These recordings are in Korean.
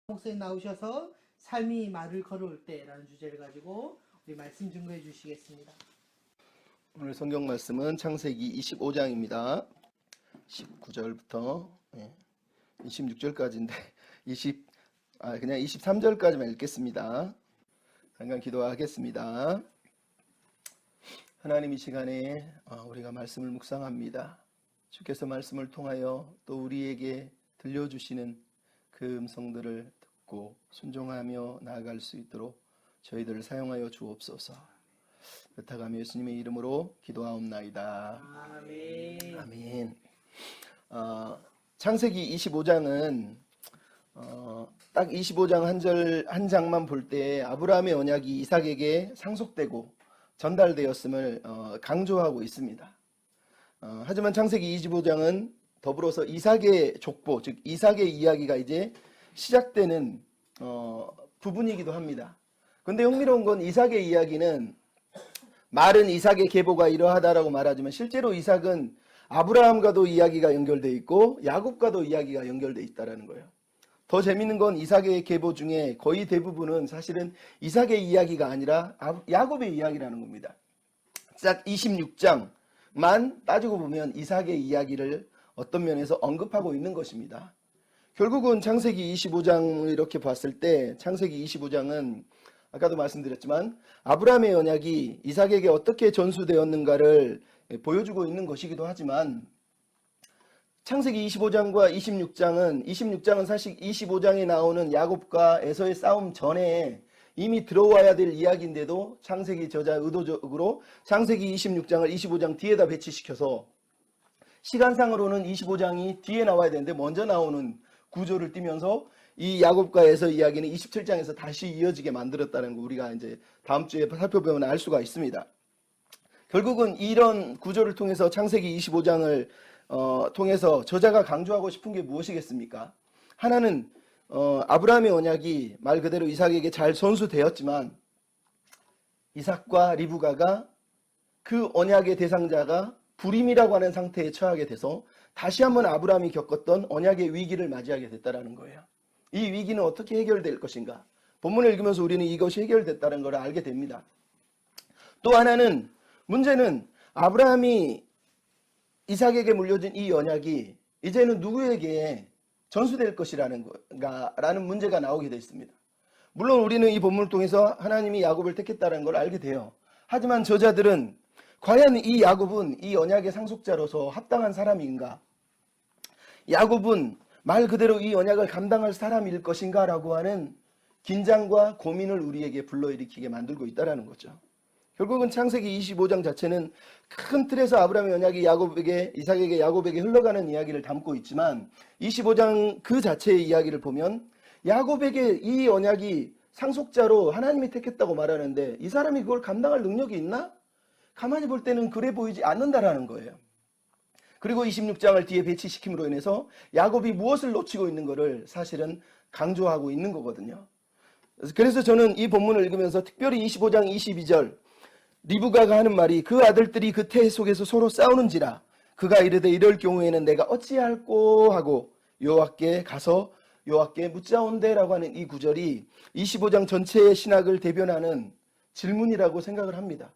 목사님 나오셔서 삶이 말을 걸어올 때라는 주제를 가지고 우리 말씀 증거해 주시겠습니다. 오늘 성경 말씀은 창세기 25장입니다. 19절부터 26절까지인데 그냥 23절까지만 읽겠습니다. 잠깐 기도하겠습니다. 하나님, 이 시간에 우리가 말씀을 묵상합니다. 주께서 말씀을 통하여 또 우리에게 들려주시는 그 음성들을 듣고 순종하며 나아갈 수 있도록 저희들을 사용하여 주옵소서. 부탁하며 예수님의 이름으로 기도하옵나이다. 아멘. 아멘. 창세기 25장은 딱 25장 한 장만 볼 때 아브라함의 언약이 이삭에게 상속되고 전달되었음을 강조하고 있습니다. 하지만 창세기 25장은 더불어서 이삭의 족보, 즉 이삭의 이야기가 이제 시작되는 부분이기도 합니다. 그런데 흥미로운 건 이삭의 이야기는 말은 이삭의 계보가 이러하다라고 말하지만 실제로 이삭은 아브라함과도 이야기가 연결되어 있고 야곱과도 이야기가 연결되어 있다는 거예요. 더 재밌는 건 이삭의 계보 중에 거의 대부분은 사실은 이삭의 이야기가 아니라 야곱의 이야기라는 겁니다. 딱 26장만 따지고 보면 이삭의 이야기를 어떤 면에서 언급하고 있는 것입니다. 결국은 창세기 25장을 이렇게 봤을 때 창세기 25장은 아까도 말씀드렸지만 아브라함의 언약이 이삭에게 어떻게 전수되었는가를 보여주고 있는 것이기도 하지만 창세기 25장과 26장은 사실 25장에 나오는 야곱과 에서의 싸움 전에 이미 들어와야 될 이야기인데도 창세기 저자 의도적으로 창세기 26장을 25장 뒤에다 배치시켜서 시간상으로는 25장이 뒤에 나와야 되는데 먼저 나오는 구조를 띠면서 이 야곱과 에서 이야기는 27장에서 다시 이어지게 만들었다는 거 우리가 이제 다음 주에 살펴보면 알 수가 있습니다. 결국은 이런 구조를 통해서 창세기 25장을 통해서 저자가 강조하고 싶은 게 무엇이겠습니까? 하나는 아브라함의 언약이 말 그대로 이삭에게 잘 전수되었지만 이삭과 리브가가 그 언약의 대상자가 불임이라고 하는 상태에 처하게 돼서 다시 한번 아브라함이 겪었던 언약의 위기를 맞이하게 됐다는 거예요. 이 위기는 어떻게 해결될 것인가? 본문을 읽으면서 우리는 이것이 해결됐다는 걸 알게 됩니다. 또 하나는 문제는 아브라함이 이삭에게 물려준 이 언약이 이제는 누구에게 전수될 것이라는 문제가 나오게 되어 있습니다. 물론 우리는 이 본문을 통해서 하나님이 야곱을 택했다는 걸 알게 돼요. 하지만 저자들은 과연 이 야곱은 이 언약의 상속자로서 합당한 사람인가? 야곱은 말 그대로 이 언약을 감당할 사람일 것인가? 라고 하는 긴장과 고민을 우리에게 불러일으키게 만들고 있다는 거죠. 결국은 창세기 25장 자체는 큰 틀에서 아브라함의 언약이 이삭에게 야곱에게 흘러가는 이야기를 담고 있지만 25장 그 자체의 이야기를 보면 야곱에게 이 언약이 상속자로 하나님이 택했다고 말하는데 이 사람이 그걸 감당할 능력이 있나? 가만히 볼 때는 그래 보이지 않는다라는 거예요. 그리고 26장을 뒤에 배치시킴으로 인해서 야곱이 무엇을 놓치고 있는 것을 사실은 강조하고 있는 거거든요. 그래서 저는 이 본문을 읽으면서 특별히 25장 22절 리브가가 하는 말이 그 아들들이 그 태 속에서 서로 싸우는지라 그가 이르되 이럴 경우에는 내가 어찌할꼬 하고 여호와께 가서 여호와께 묻자온대라고 하는 이 구절이 25장 전체의 신학을 대변하는 질문이라고 생각을 합니다.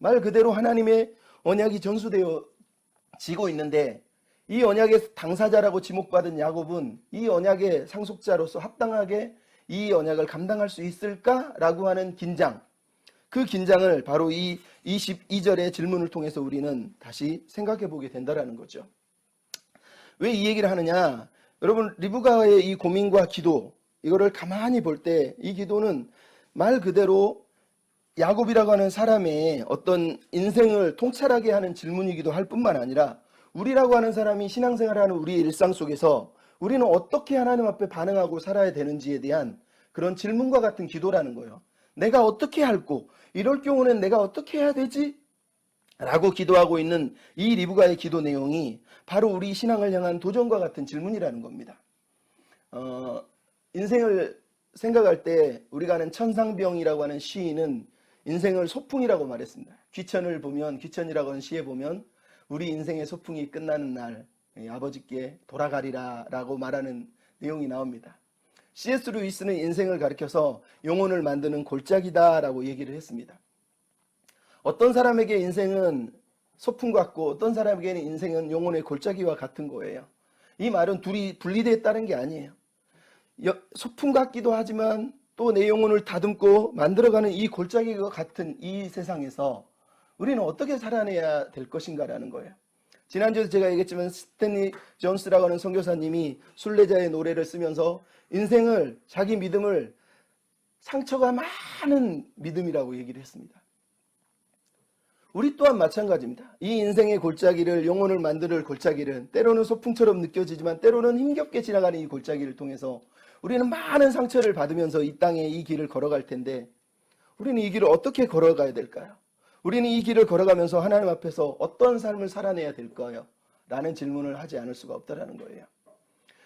말 그대로 하나님의 언약이 전수되어지고 있는데 이 언약의 당사자라고 지목받은 야곱은 이 언약의 상속자로서 합당하게 이 언약을 감당할 수 있을까라고 하는 긴장, 그 긴장을 바로 이 22절의 질문을 통해서 우리는 다시 생각해 보게 된다는 거죠. 왜 이 얘기를 하느냐? 여러분, 리브가의 이 고민과 기도, 이거를 가만히 볼 때 이 기도는 말 그대로 야곱이라고 하는 사람의 어떤 인생을 통찰하게 하는 질문이기도 할 뿐만 아니라 우리라고 하는 사람이 신앙생활을 하는 우리의 일상 속에서 우리는 어떻게 하나님 앞에 반응하고 살아야 되는지에 대한 그런 질문과 같은 기도라는 거예요. 내가 어떻게 할꼬? 이럴 경우는 내가 어떻게 해야 되지? 라고 기도하고 있는 이 리브가의 기도 내용이 바로 우리 신앙을 향한 도전과 같은 질문이라는 겁니다. 인생을 생각할 때 우리가 아는 천상병이라고 하는 시인은 인생을 소풍이라고 말했습니다. 귀천이라고 하는 시에 보면 우리 인생의 소풍이 끝나는 날 아버지께 돌아가리라 라고 말하는 내용이 나옵니다. C.S. 루이스는 인생을 가리켜서 영혼을 만드는 골짜기다라고 얘기를 했습니다. 어떤 사람에게 인생은 소풍 같고 어떤 사람에게는 인생은 영혼의 골짜기와 같은 거예요. 이 말은 둘이 분리되었다는 게 아니에요. 소풍 같기도 하지만 또 내 영혼을 다듬고 만들어가는 이 골짜기와 같은 이 세상에서 우리는 어떻게 살아내야 될 것인가라는 거예요. 지난주에 제가 얘기했지만 스탠리 존스라고 하는 선교사님이 순례자의 노래를 쓰면서 인생을, 자기 믿음을 상처가 많은 믿음이라고 얘기를 했습니다. 우리 또한 마찬가지입니다. 이 인생의 골짜기를, 영혼을 만들 골짜기를 때로는 소풍처럼 느껴지지만 때로는 힘겹게 지나가는 이 골짜기를 통해서 우리는 많은 상처를 받으면서 이 땅에 이 길을 걸어갈 텐데 우리는 이 길을 어떻게 걸어가야 될까요? 우리는 이 길을 걸어가면서 하나님 앞에서 어떤 삶을 살아내야 될까요? 라는 질문을 하지 않을 수가 없다는 거예요.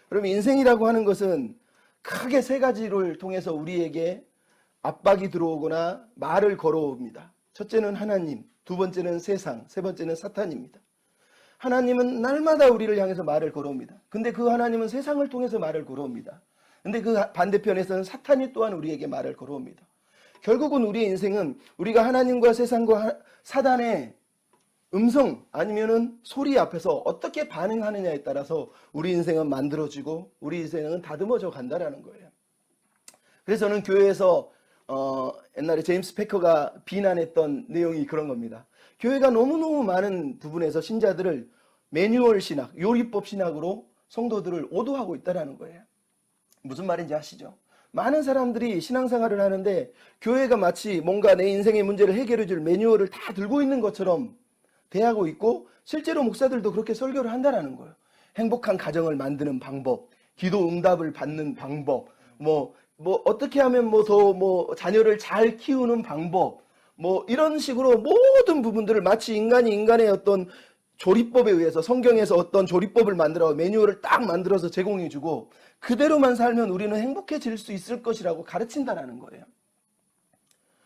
그럼 인생이라고 하는 것은 크게 세 가지를 통해서 우리에게 압박이 들어오거나 말을 걸어옵니다. 첫째는 하나님, 두 번째는 세상, 세 번째는 사탄입니다. 하나님은 날마다 우리를 향해서 말을 걸어옵니다. 근데 그 하나님은 세상을 통해서 말을 걸어옵니다. 근데 그 반대편에서는 사탄이 또한 우리에게 말을 걸어옵니다. 결국은 우리의 인생은 우리가 하나님과 세상과 사단의 음성 아니면은 소리 앞에서 어떻게 반응하느냐에 따라서 우리 인생은 만들어지고 우리 인생은 다듬어져 간다라는 거예요. 그래서 저는 교회에서 옛날에 제임스 패커가 비난했던 내용이 그런 겁니다. 교회가 너무너무 많은 부분에서 신자들을 매뉴얼 신학, 요리법 신학으로 성도들을 오도하고 있다는 거예요. 무슨 말인지 아시죠? 많은 사람들이 신앙생활을 하는데 교회가 마치 뭔가 내 인생의 문제를 해결해 줄 매뉴얼을 다 들고 있는 것처럼 대하고 있고 실제로 목사들도 그렇게 설교를 한다는 거예요. 행복한 가정을 만드는 방법, 기도 응답을 받는 방법, 뭐 어떻게 하면 더 자녀를 잘 키우는 방법, 이런 식으로 모든 부분들을 마치 인간이 인간의 어떤 조리법에 의해서 성경에서 어떤 조리법을 만들어 매뉴얼을 딱 만들어서 제공해주고 그대로만 살면 우리는 행복해질 수 있을 것이라고 가르친다라는 거예요.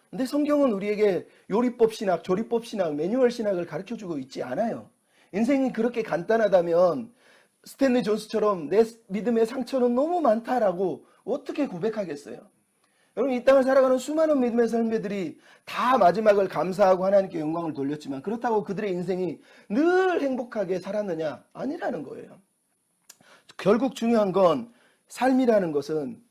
근데 성경은 우리에게 요리법 신학, 조리법 신학, 매뉴얼 신학을 가르쳐주고 있지 않아요. 인생이 그렇게 간단하다면 스탠리 존스처럼 내 믿음의 상처는 너무 많다라고 어떻게 고백하겠어요? 여러분, 이 땅을 살아가는 수많은 믿음의 선배들이 다 마지막을 감사하고 하나님께 영광을 돌렸지만 그렇다고 그들의 인생이 늘 행복하게 살았느냐? 아니라는 거예요. 결국 중요한 건 삶이라는 것은,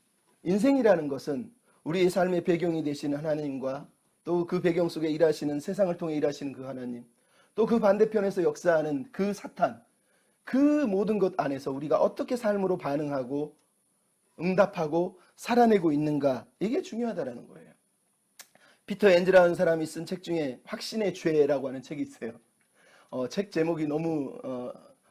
인생이라는 것은 우리의 삶의 배경이 되시는 하나님과 또 그 배경 속에 일하시는, 세상을 통해 일하시는 그 하나님, 또 그 반대편에서 역사하는 그 사탄, 그 모든 것 안에서 우리가 어떻게 삶으로 반응하고 응답하고 살아내고 있는가, 이게 중요하다는 거예요. 피터 엔즈라는 사람이 쓴 책 중에 확신의 죄라고 하는 책이 있어요. 책 제목이 너무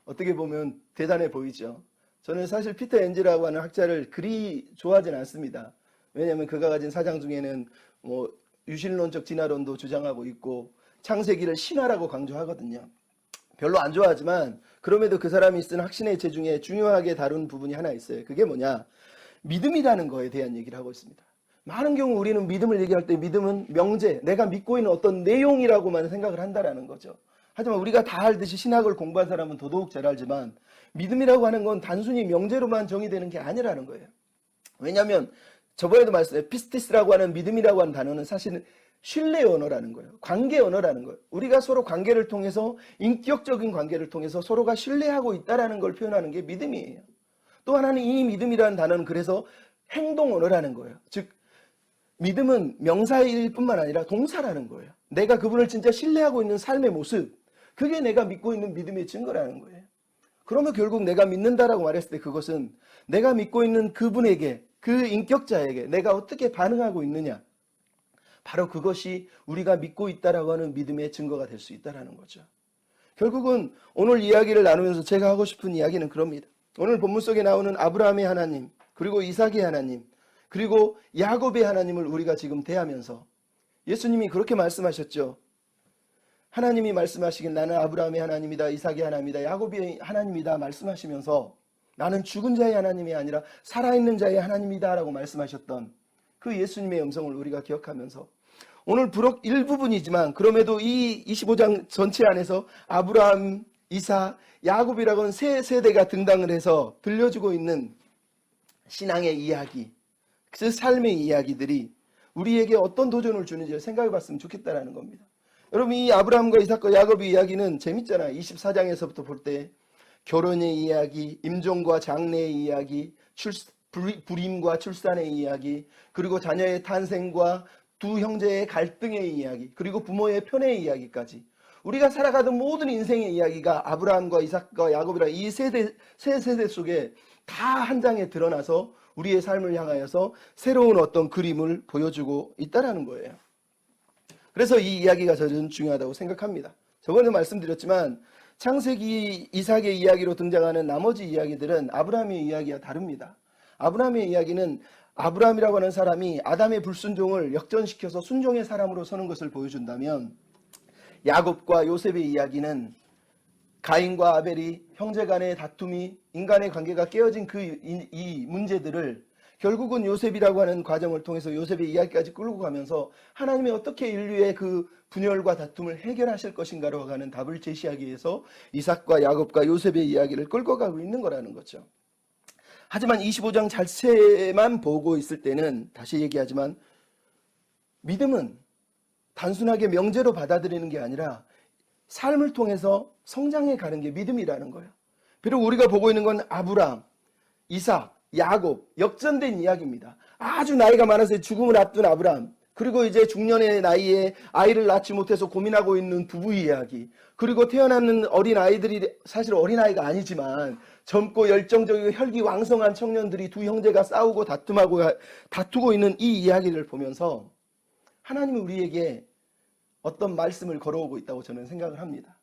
어떻게 보면 대단해 보이죠. 저는 사실 피터 엔즈라고 하는 학자를 그리 좋아하진 않습니다. 왜냐하면 그가 가진 사상 중에는 유실론적 진화론도 주장하고 있고 창세기를 신화라고 강조하거든요. 별로 안 좋아하지만 그럼에도 그 사람이 쓴 확신의 죄 중에 중요하게 다룬 부분이 하나 있어요. 그게 뭐냐? 믿음이라는 거에 대한 얘기를 하고 있습니다. 많은 경우 우리는 믿음을 얘기할 때 믿음은 명제, 내가 믿고 있는 어떤 내용이라고만 생각을 한다라는 거죠. 하지만 우리가 다 알듯이 신학을 공부한 사람은 더더욱 잘 알지만 믿음이라고 하는 건 단순히 명제로만 정의되는 게 아니라는 거예요. 왜냐하면 저번에도 말씀드렸어요. 피스티스라고 하는 믿음이라고 하는 단어는 사실은 신뢰 언어라는 거예요. 관계 언어라는 거예요. 우리가 서로 관계를 통해서, 인격적인 관계를 통해서 서로가 신뢰하고 있다는 걸 표현하는 게 믿음이에요. 또 하나는 이 믿음이라는 단어는 그래서 행동 언어라는 거예요. 즉 믿음은 명사일 뿐만 아니라 동사라는 거예요. 내가 그분을 진짜 신뢰하고 있는 삶의 모습, 그게 내가 믿고 있는 믿음의 증거라는 거예요. 그러면 결국 내가 믿는다라고 말했을 때 그것은 내가 믿고 있는 그분에게, 그 인격자에게 내가 어떻게 반응하고 있느냐, 바로 그것이 우리가 믿고 있다라고 하는 믿음의 증거가 될 수 있다는 거죠. 결국은 오늘 이야기를 나누면서 제가 하고 싶은 이야기는 그럽니다. 오늘 본문 속에 나오는 아브라함의 하나님, 그리고 이삭의 하나님, 그리고 야곱의 하나님을 우리가 지금 대하면서 예수님이 그렇게 말씀하셨죠. 하나님이 말씀하시길 나는 아브라함의 하나님이다, 이삭의 하나님이다, 야곱의 하나님이다 말씀하시면서 나는 죽은 자의 하나님이 아니라 살아있는 자의 하나님이다 라고 말씀하셨던 그 예수님의 음성을 우리가 기억하면서 오늘 비록 일부분이지만 그럼에도 이 25장 전체 안에서 아브라함, 이삭, 야곱이라고는 세 세대가 등장을 해서 들려주고 있는 신앙의 이야기, 그 삶의 이야기들이 우리에게 어떤 도전을 주는지를 생각해 봤으면 좋겠다라는 겁니다. 여러분, 이 아브라함과 이삭과 야곱의 이야기는 재밌잖아요. 24장에서부터 볼 때 결혼의 이야기, 임종과 장래의 이야기, 불임과 출산의 이야기, 그리고 자녀의 탄생과 두 형제의 갈등의 이야기, 그리고 부모의 편의 이야기까지 우리가 살아가던 모든 인생의 이야기가 아브라함과 이삭과 야곱이라 이 세 세대 속에 다 한 장에 드러나서 우리의 삶을 향하여서 새로운 어떤 그림을 보여주고 있다는 거예요. 그래서 이 이야기가 저는 중요하다고 생각합니다. 저번에 말씀드렸지만 창세기 이삭의 이야기로 등장하는 나머지 이야기들은 아브라함의 이야기와 다릅니다. 아브라함의 이야기는 아브라함이라고 하는 사람이 아담의 불순종을 역전시켜서 순종의 사람으로 서는 것을 보여준다면, 야곱과 요셉의 이야기는 가인과 아벨이 형제 간의 다툼이, 인간의 관계가 깨어진 이 문제들을 결국은 요셉이라고 하는 과정을 통해서 요셉의 이야기까지 끌고 가면서 하나님이 어떻게 인류의 그 분열과 다툼을 해결하실 것인가로 하는 답을 제시하기 위해서 이삭과 야곱과 요셉의 이야기를 끌고 가고 있는 거라는 거죠. 하지만 25장 자체만 보고 있을 때는, 다시 얘기하지만, 믿음은 단순하게 명제로 받아들이는 게 아니라 삶을 통해서 성장해 가는 게 믿음이라는 거예요. 비록 우리가 보고 있는 건 아브라함, 이삭, 야곱, 역전된 이야기입니다. 아주 나이가 많아서 죽음을 앞둔 아브라함, 그리고 이제 중년의 나이에 아이를 낳지 못해서 고민하고 있는 부부 이야기, 그리고 태어나는 어린 아이들이 사실 어린 아이가 아니지만 젊고 열정적이고 혈기왕성한 청년들이 두 형제가 싸우고 다투고 있는 이 이야기를 보면서 하나님은 우리에게 어떤 말씀을 걸어오고 있다고 저는 생각을 합니다.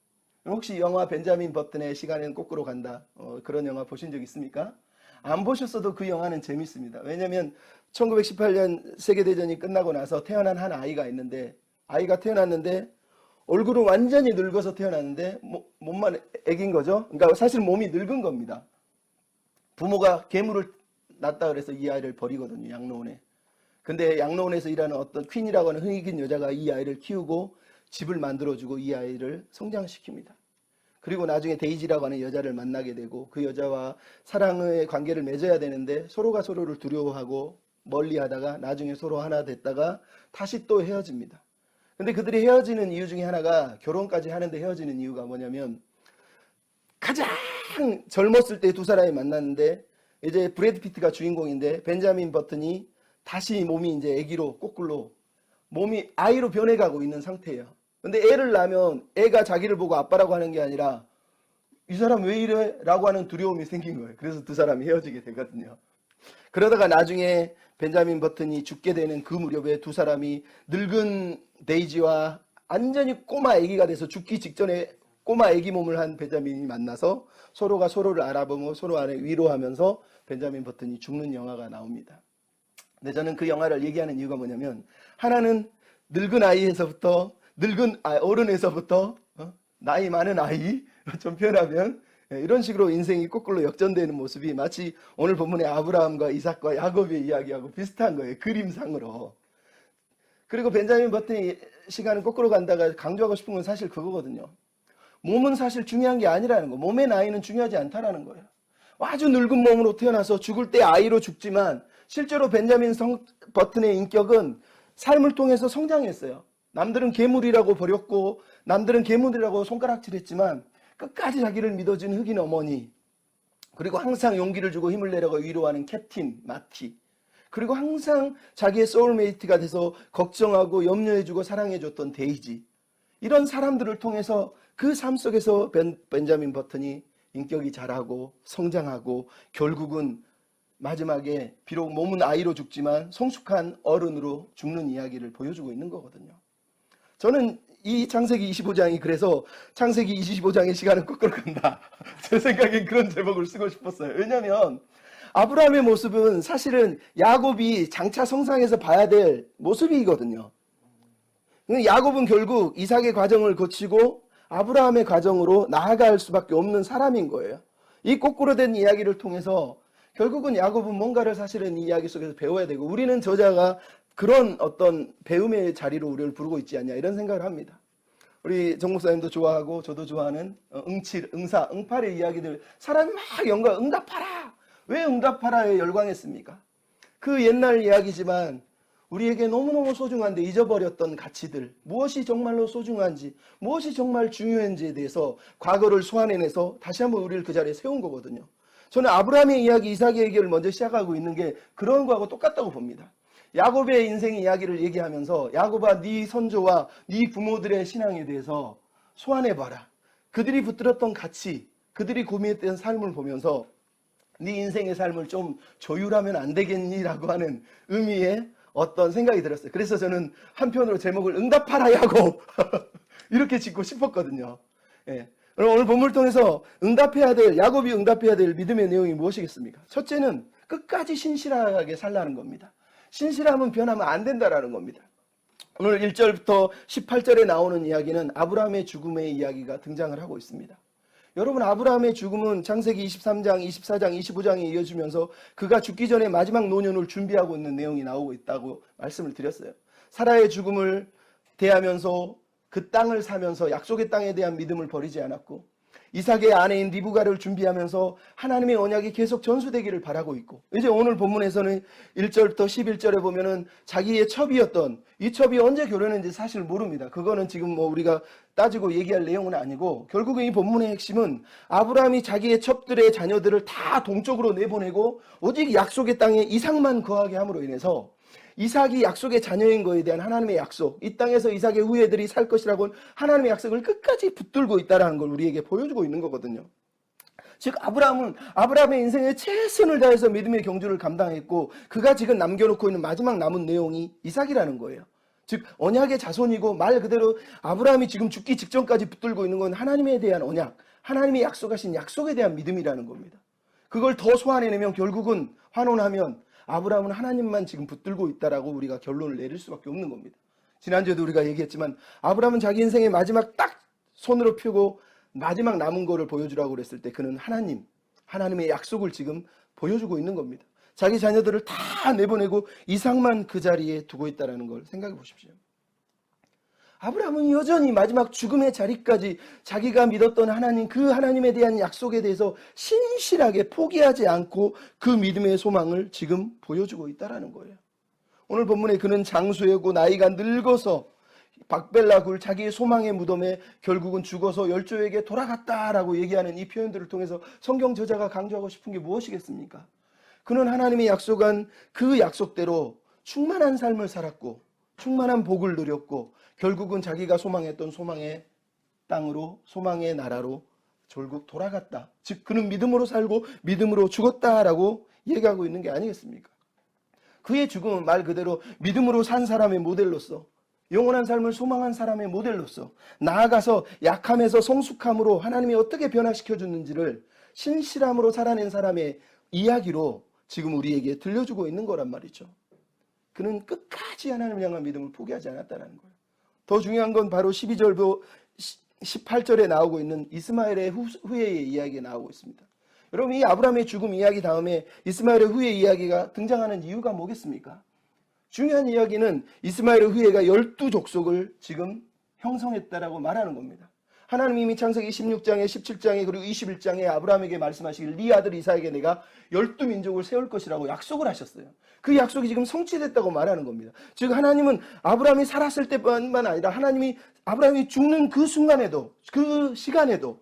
혹시 영화 벤자민 버튼의 시간은 거꾸로 간다, 그런 영화 보신 적 있습니까? 안 보셨어도 그 영화는 재밌습니다. 왜냐하면 1918년 세계대전이 끝나고 나서 태어난 한 아이가 있는데, 아이가 태어났는데 얼굴은 완전히 늙어서 태어났는데 몸만 애긴 거죠. 그러니까 사실 몸이 늙은 겁니다. 부모가 괴물을 낳았다 그래서 이 아이를 버리거든요, 양로원에. 근데 양로원에서 일하는 어떤 퀸이라고 하는 흥익인 여자가 이 아이를 키우고 집을 만들어주고 이 아이를 성장시킵니다. 그리고 나중에 데이지라고 하는 여자를 만나게 되고 그 여자와 사랑의 관계를 맺어야 되는데 서로가 서로를 두려워하고 멀리하다가 나중에 서로 하나 됐다가 다시 또 헤어집니다. 근데 그들이 헤어지는 이유 중에 하나가, 결혼까지 하는데 헤어지는 이유가 뭐냐면, 가장 젊었을 때 두 사람이 만났는데 이제 브래드 피트가 주인공인데 벤자민 버튼이 다시 몸이 이제 아기로, 거꾸로 몸이 아이로 변해가고 있는 상태예요. 근데 애를 낳으면 애가 자기를 보고 아빠라고 하는 게 아니라 이 사람 왜 이래? 라고 하는 두려움이 생긴 거예요. 그래서 두 사람이 헤어지게 되거든요. 그러다가 나중에 벤자민 버튼이 죽게 되는 그 무렵에 두 사람이 늙은 데이지와 완전히 꼬마 아기가 돼서 죽기 직전에 꼬마 아기 몸을 한 벤자민이 만나서 서로가 서로를 알아보고 서로 안에 위로하면서 벤자민 버튼이 죽는 영화가 나옵니다. 근데 저는 그 영화를 얘기하는 이유가 뭐냐면, 하나는 늙은 아이에서부터 늙은 어른에서부터 나이 많은 아이, 좀 표현하면 이런 식으로 인생이 거꾸로 역전되는 모습이 마치 오늘 본문의 아브라함과 이삭과 야곱의 이야기하고 비슷한 거예요, 그림상으로. 그리고 벤자민 버튼이 시간을 거꾸로 간다가 강조하고 싶은 건 사실 그거거든요. 몸은 사실 중요한 게 아니라는 거, 몸의 나이는 중요하지 않다라는 거예요. 아주 늙은 몸으로 태어나서 죽을 때 아이로 죽지만 실제로 벤자민 버튼의 인격은 삶을 통해서 성장했어요. 남들은 괴물이라고 버렸고 남들은 괴물이라고 손가락질했지만 끝까지 자기를 믿어준 흑인 어머니, 그리고 항상 용기를 주고 힘을 내라고 위로하는 캡틴 마티, 그리고 항상 자기의 소울메이트가 돼서 걱정하고 염려해주고 사랑해줬던 데이지, 이런 사람들을 통해서 그 삶 속에서 벤자민 버튼이 인격이 자라고 성장하고 결국은 마지막에 비록 몸은 아이로 죽지만 성숙한 어른으로 죽는 이야기를 보여주고 있는 거거든요. 저는 이 창세기 25장이 그래서 창세기 25장의 시간은 거꾸로 간다, 제 생각엔 그런 제목을 쓰고 싶었어요. 왜냐하면 아브라함의 모습은 사실은 야곱이 장차 성상에서 봐야 될 모습이거든요. 야곱은 결국 이삭의 과정을 거치고 아브라함의 과정으로 나아갈 수밖에 없는 사람인 거예요. 이 거꾸로 된 이야기를 통해서 결국은 야곱은 뭔가를 사실은 이 이야기 속에서 배워야 되고, 우리는 저자가 그런 어떤 배움의 자리로 우리를 부르고 있지 않냐, 이런 생각을 합니다. 우리 정 목사님도 좋아하고 저도 좋아하는 응칠, 응사, 응팔의 이야기들, 사람이 막 응답하라, 왜 응답하라에 열광했습니까? 그 옛날 이야기지만 우리에게 너무너무 소중한데 잊어버렸던 가치들, 무엇이 정말로 소중한지, 무엇이 정말 중요한지에 대해서 과거를 소환해내서 다시 한번 우리를 그 자리에 세운 거거든요. 저는 아브라함의 이야기, 이삭의 얘기를 먼저 시작하고 있는 게 그런 거하고 똑같다고 봅니다. 야곱의 인생 이야기를 얘기하면서 야곱아 네 선조와 네 부모들의 신앙에 대해서 소환해봐라. 그들이 붙들었던 가치, 그들이 고민했던 삶을 보면서 네 인생의 삶을 좀 조율하면 안 되겠니라고 하는 의미의 어떤 생각이 들었어요. 그래서 저는 한편으로 제목을 응답하라 야곱 이렇게 짓고 싶었거든요. 예. 오늘 본문을 통해서 야곱이 응답해야 될 믿음의 내용이 무엇이겠습니까? 첫째는 끝까지 신실하게 살라는 겁니다. 신실함은 변하면 안 된다라는 겁니다. 오늘 1절부터 18절에 나오는 이야기는 아브라함의 죽음의 이야기가 등장을 하고 있습니다. 여러분, 아브라함의 죽음은 창세기 23장, 24장, 25장에 이어지면서 그가 죽기 전에 마지막 노년을 준비하고 있는 내용이 나오고 있다고 말씀을 드렸어요. 사라의 죽음을 대하면서 그 땅을 사면서 약속의 땅에 대한 믿음을 버리지 않았고, 이삭의 아내인 리브가를 준비하면서 하나님의 언약이 계속 전수되기를 바라고 있고, 이제 오늘 본문에서는 1절부터 11절에 보면은 자기의 첩이었던 이 첩이 언제 결혼했는지 사실 모릅니다. 그거는 지금 뭐 우리가 따지고 얘기할 내용은 아니고, 결국은 이 본문의 핵심은 아브라함이 자기의 첩들의 자녀들을 다 동쪽으로 내보내고 오직 약속의 땅에 이삭만 거하게 함으로 인해서 이삭이 약속의 자녀인 것에 대한 하나님의 약속, 이 땅에서 이삭의 후예들이 살 것이라고 하나님의 약속을 끝까지 붙들고 있다는 걸 우리에게 보여주고 있는 거거든요. 즉 아브라함은 아브라함의 인생에 최선을 다해서 믿음의 경주를 감당했고, 그가 지금 남겨놓고 있는 마지막 남은 내용이 이삭이라는 거예요. 즉 언약의 자손이고, 말 그대로 아브라함이 지금 죽기 직전까지 붙들고 있는 건 하나님에 대한 언약, 하나님이 약속하신 약속에 대한 믿음이라는 겁니다. 그걸 더 소환해내면 결국은 환원하면 아브라함은 하나님만 지금 붙들고 있다라고 우리가 결론을 내릴 수밖에 없는 겁니다. 지난주에도 우리가 얘기했지만 아브라함은 자기 인생의 마지막 딱 손으로 펴고 마지막 남은 거를 보여주라고 그랬을 때 그는 하나님의 약속을 지금 보여주고 있는 겁니다. 자기 자녀들을 다 내보내고 이삭만 그 자리에 두고 있다는 걸 생각해 보십시오. 아브라함은 여전히 마지막 죽음의 자리까지 자기가 믿었던 하나님, 그 하나님에 대한 약속에 대해서 신실하게 포기하지 않고 그 믿음의 소망을 지금 보여주고 있다는 거예요. 오늘 본문에 그는 장수였고 나이가 늙어서 박벨라 굴 자기의 소망의 무덤에 결국은 죽어서 열조에게 돌아갔다라고 얘기하는 이 표현들을 통해서 성경 저자가 강조하고 싶은 게 무엇이겠습니까? 그는 하나님이 약속한 그 약속대로 충만한 삶을 살았고 충만한 복을 누렸고, 결국은 자기가 소망했던 소망의 땅으로, 소망의 나라로 결국 돌아갔다. 즉 그는 믿음으로 살고 믿음으로 죽었다라고 얘기하고 있는 게 아니겠습니까? 그의 죽음은 말 그대로 믿음으로 산 사람의 모델로서, 영원한 삶을 소망한 사람의 모델로서, 나아가서 약함에서 성숙함으로 하나님이 어떻게 변화시켜 줬는지를 신실함으로 살아낸 사람의 이야기로 지금 우리에게 들려주고 있는 거란 말이죠. 그는 끝까지 하나님을 향한 믿음을 포기하지 않았다는 거예요. 더 중요한 건 바로 12절부터 18절에 나오고 있는 이스마엘의 후예의 이야기가 나오고 있습니다. 여러분, 이 아브라함의 죽음 이야기 다음에 이스마엘의 후예 이야기가 등장하는 이유가 뭐겠습니까? 중요한 이야기는 이스마엘의 후예가 12족속을 지금 형성했다라고 말하는 겁니다. 하나님이 이미 창세기 16장에 17장에 그리고 21장에 아브라함에게 말씀하시길 네 아들 이삭에게 내가 12민족을 세울 것이라고 약속을 하셨어요. 그 약속이 지금 성취됐다고 말하는 겁니다. 즉 하나님은 아브라함이 살았을 때뿐만 아니라 하나님이 아브라함이 죽는 그 순간에도, 그 시간에도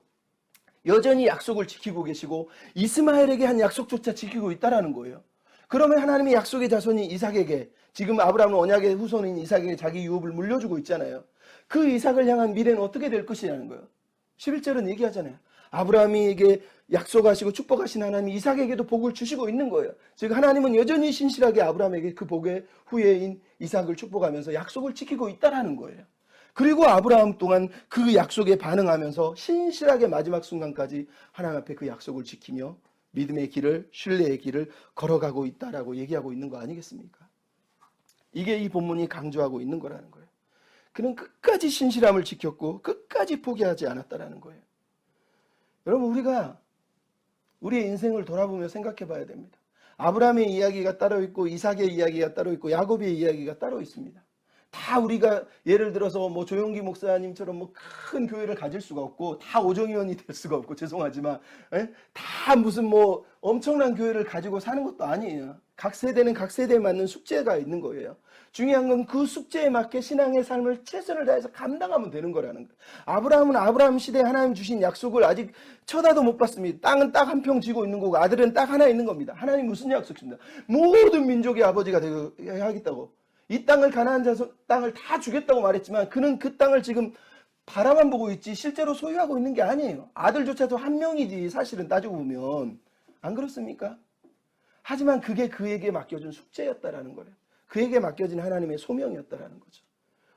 여전히 약속을 지키고 계시고 이스마엘에게 한 약속조차 지키고 있다는 거예요. 그러면 하나님의 약속의 자손이 이삭에게, 지금 아브라함은 언약의 후손인 이삭에게 자기 유업을 물려주고 있잖아요. 그 이삭을 향한 미래는 어떻게 될 것이냐는 거예요. 11절은 얘기하잖아요. 아브라함에게 약속하시고 축복하신 하나님이 이삭에게도 복을 주시고 있는 거예요. 즉 하나님은 여전히 신실하게 아브라함에게 그 복의 후예인 이삭을 축복하면서 약속을 지키고 있다는 거예요. 그리고 아브라함 또한 그 약속에 반응하면서 신실하게 마지막 순간까지 하나님 앞에 그 약속을 지키며 믿음의 길을, 신뢰의 길을 걸어가고 있다라고 얘기하고 있는 거 아니겠습니까? 이게 이 본문이 강조하고 있는 거라는 거예요. 그는 끝까지 신실함을 지켰고 끝까지 포기하지 않았다라는 거예요. 여러분, 우리가 우리의 인생을 돌아보며 생각해 봐야 됩니다. 아브라함의 이야기가 따로 있고 이삭의 이야기가 따로 있고 야곱의 이야기가 따로 있습니다. 다 우리가 예를 들어서 뭐 조용기 목사님처럼 뭐 큰 교회를 가질 수가 없고 다 오정의원이 될 수가 없고 죄송하지만 다 무슨 뭐 엄청난 교회를 가지고 사는 것도 아니에요. 각 세대는 각 세대에 맞는 숙제가 있는 거예요. 중요한 건 그 숙제에 맞게 신앙의 삶을 최선을 다해서 감당하면 되는 거라는 거예요. 아브라함은 아브라함 시대에 하나님 주신 약속을 아직 쳐다도 못 봤습니다. 땅은 딱 한 평 쥐고 있는 거고 아들은 딱 하나 있는 겁니다. 하나님 무슨 약속입니다. 모든 민족의 아버지가 되겠다고. 이 땅을 가나안 자손 땅을 다 주겠다고 말했지만 그는 그 땅을 지금 바라만 보고 있지 실제로 소유하고 있는 게 아니에요. 아들조차도 한 명이지 사실은 따지고 보면. 안 그렇습니까? 하지만 그게 그에게 맡겨준 숙제였다라는 거예요. 그에게 맡겨진 하나님의 소명이었다라는 거죠.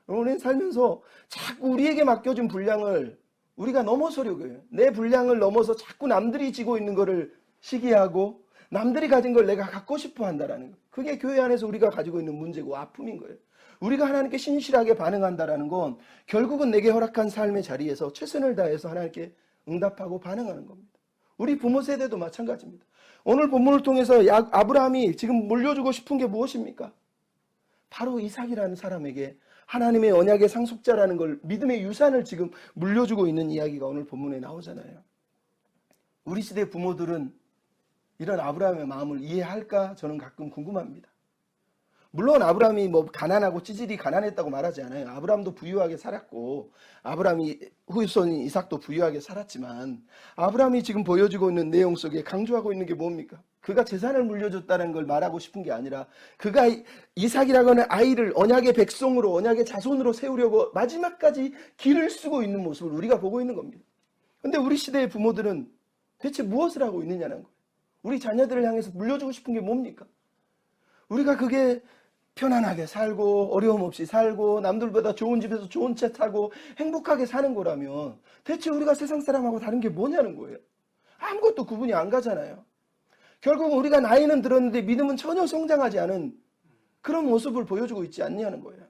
우리는 살면서 자꾸 우리에게 맡겨준 분량을 우리가 넘어서려고 해요. 내 분량을 넘어서 자꾸 남들이 지고 있는 거를 시기하고 남들이 가진 걸 내가 갖고 싶어 한다라는 거. 그게 교회 안에서 우리가 가지고 있는 문제고 아픔인 거예요. 우리가 하나님께 신실하게 반응한다라는 건 결국은 내게 허락한 삶의 자리에서 최선을 다해서 하나님께 응답하고 반응하는 겁니다. 우리 부모 세대도 마찬가지입니다. 오늘 본문을 통해서 아브라함이 지금 물려주고 싶은 게 무엇입니까? 바로 이삭이라는 사람에게 하나님의 언약의 상속자라는 걸 믿음의 유산을 지금 물려주고 있는 이야기가 오늘 본문에 나오잖아요. 우리 시대 부모들은 이런 아브라함의 마음을 이해할까? 저는 가끔 궁금합니다. 물론 아브라함이 뭐 가난하고 찌질이 가난했다고 말하지 않아요. 아브라함도 부유하게 살았고 아브라함이 후손인 이삭도 부유하게 살았지만 아브라함이 지금 보여주고 있는 내용 속에 강조하고 있는 게 뭡니까? 그가 재산을 물려줬다는 걸 말하고 싶은 게 아니라 그가 이삭이라고 하는 아이를 언약의 백성으로 언약의 자손으로 세우려고 마지막까지 길을 쓰고 있는 모습을 우리가 보고 있는 겁니다. 그런데 우리 시대의 부모들은 대체 무엇을 하고 있느냐는 거예요. 우리 자녀들을 향해서 물려주고 싶은 게 뭡니까? 우리가 그게 편안하게 살고 어려움 없이 살고 남들보다 좋은 집에서 좋은 차 타고 행복하게 사는 거라면 대체 우리가 세상 사람하고 다른 게 뭐냐는 거예요. 아무것도 구분이 안 가잖아요. 결국 우리가 나이는 들었는데 믿음은 전혀 성장하지 않은 그런 모습을 보여주고 있지 않냐는 거예요.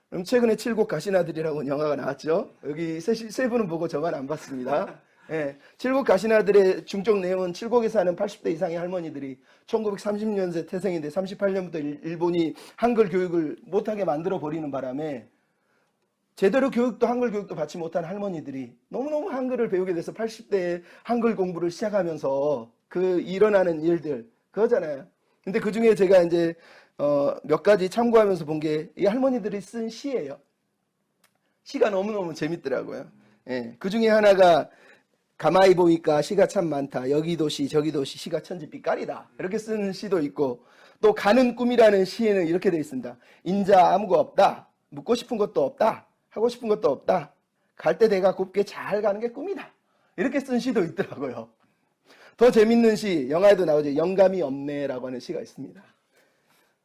그럼 최근에 칠곡 가시나들이라고 영화가 나왔죠. 여기 세 분은 보고 저만 안 봤습니다. 예, 칠곡 가시나들의 중적 내용은 칠곡에 사는 80대 이상의 할머니들이 1930년대 태생인데 38년부터 일본이 한글 교육을 못하게 만들어 버리는 바람에 제대로 교육도 한글 교육도 받지 못한 할머니들이 너무너무 한글을 배우게 돼서 80대에 한글 공부를 시작하면서 그 일어나는 일들 그거잖아요. 근데 그 중에 제가 이제 몇 가지 참고하면서 본 게 이 할머니들이 쓴 시예요. 시가 너무너무 재밌더라고요. 예, 그 중에 하나가 가만히 보니까 시가 참 많다. 여기도 시 저기도 시 시가 천지빛깔이다. 이렇게 쓴 시도 있고 또 가는 꿈이라는 시에는 이렇게 되어 있습니다. 인자 아무거 없다. 묻고 싶은 것도 없다. 하고 싶은 것도 없다. 갈 때 내가 곱게 잘 가는 게 꿈이다. 이렇게 쓴 시도 있더라고요. 더 재밌는 시 영화에도 나오죠. 영감이 없네라고 하는 시가 있습니다.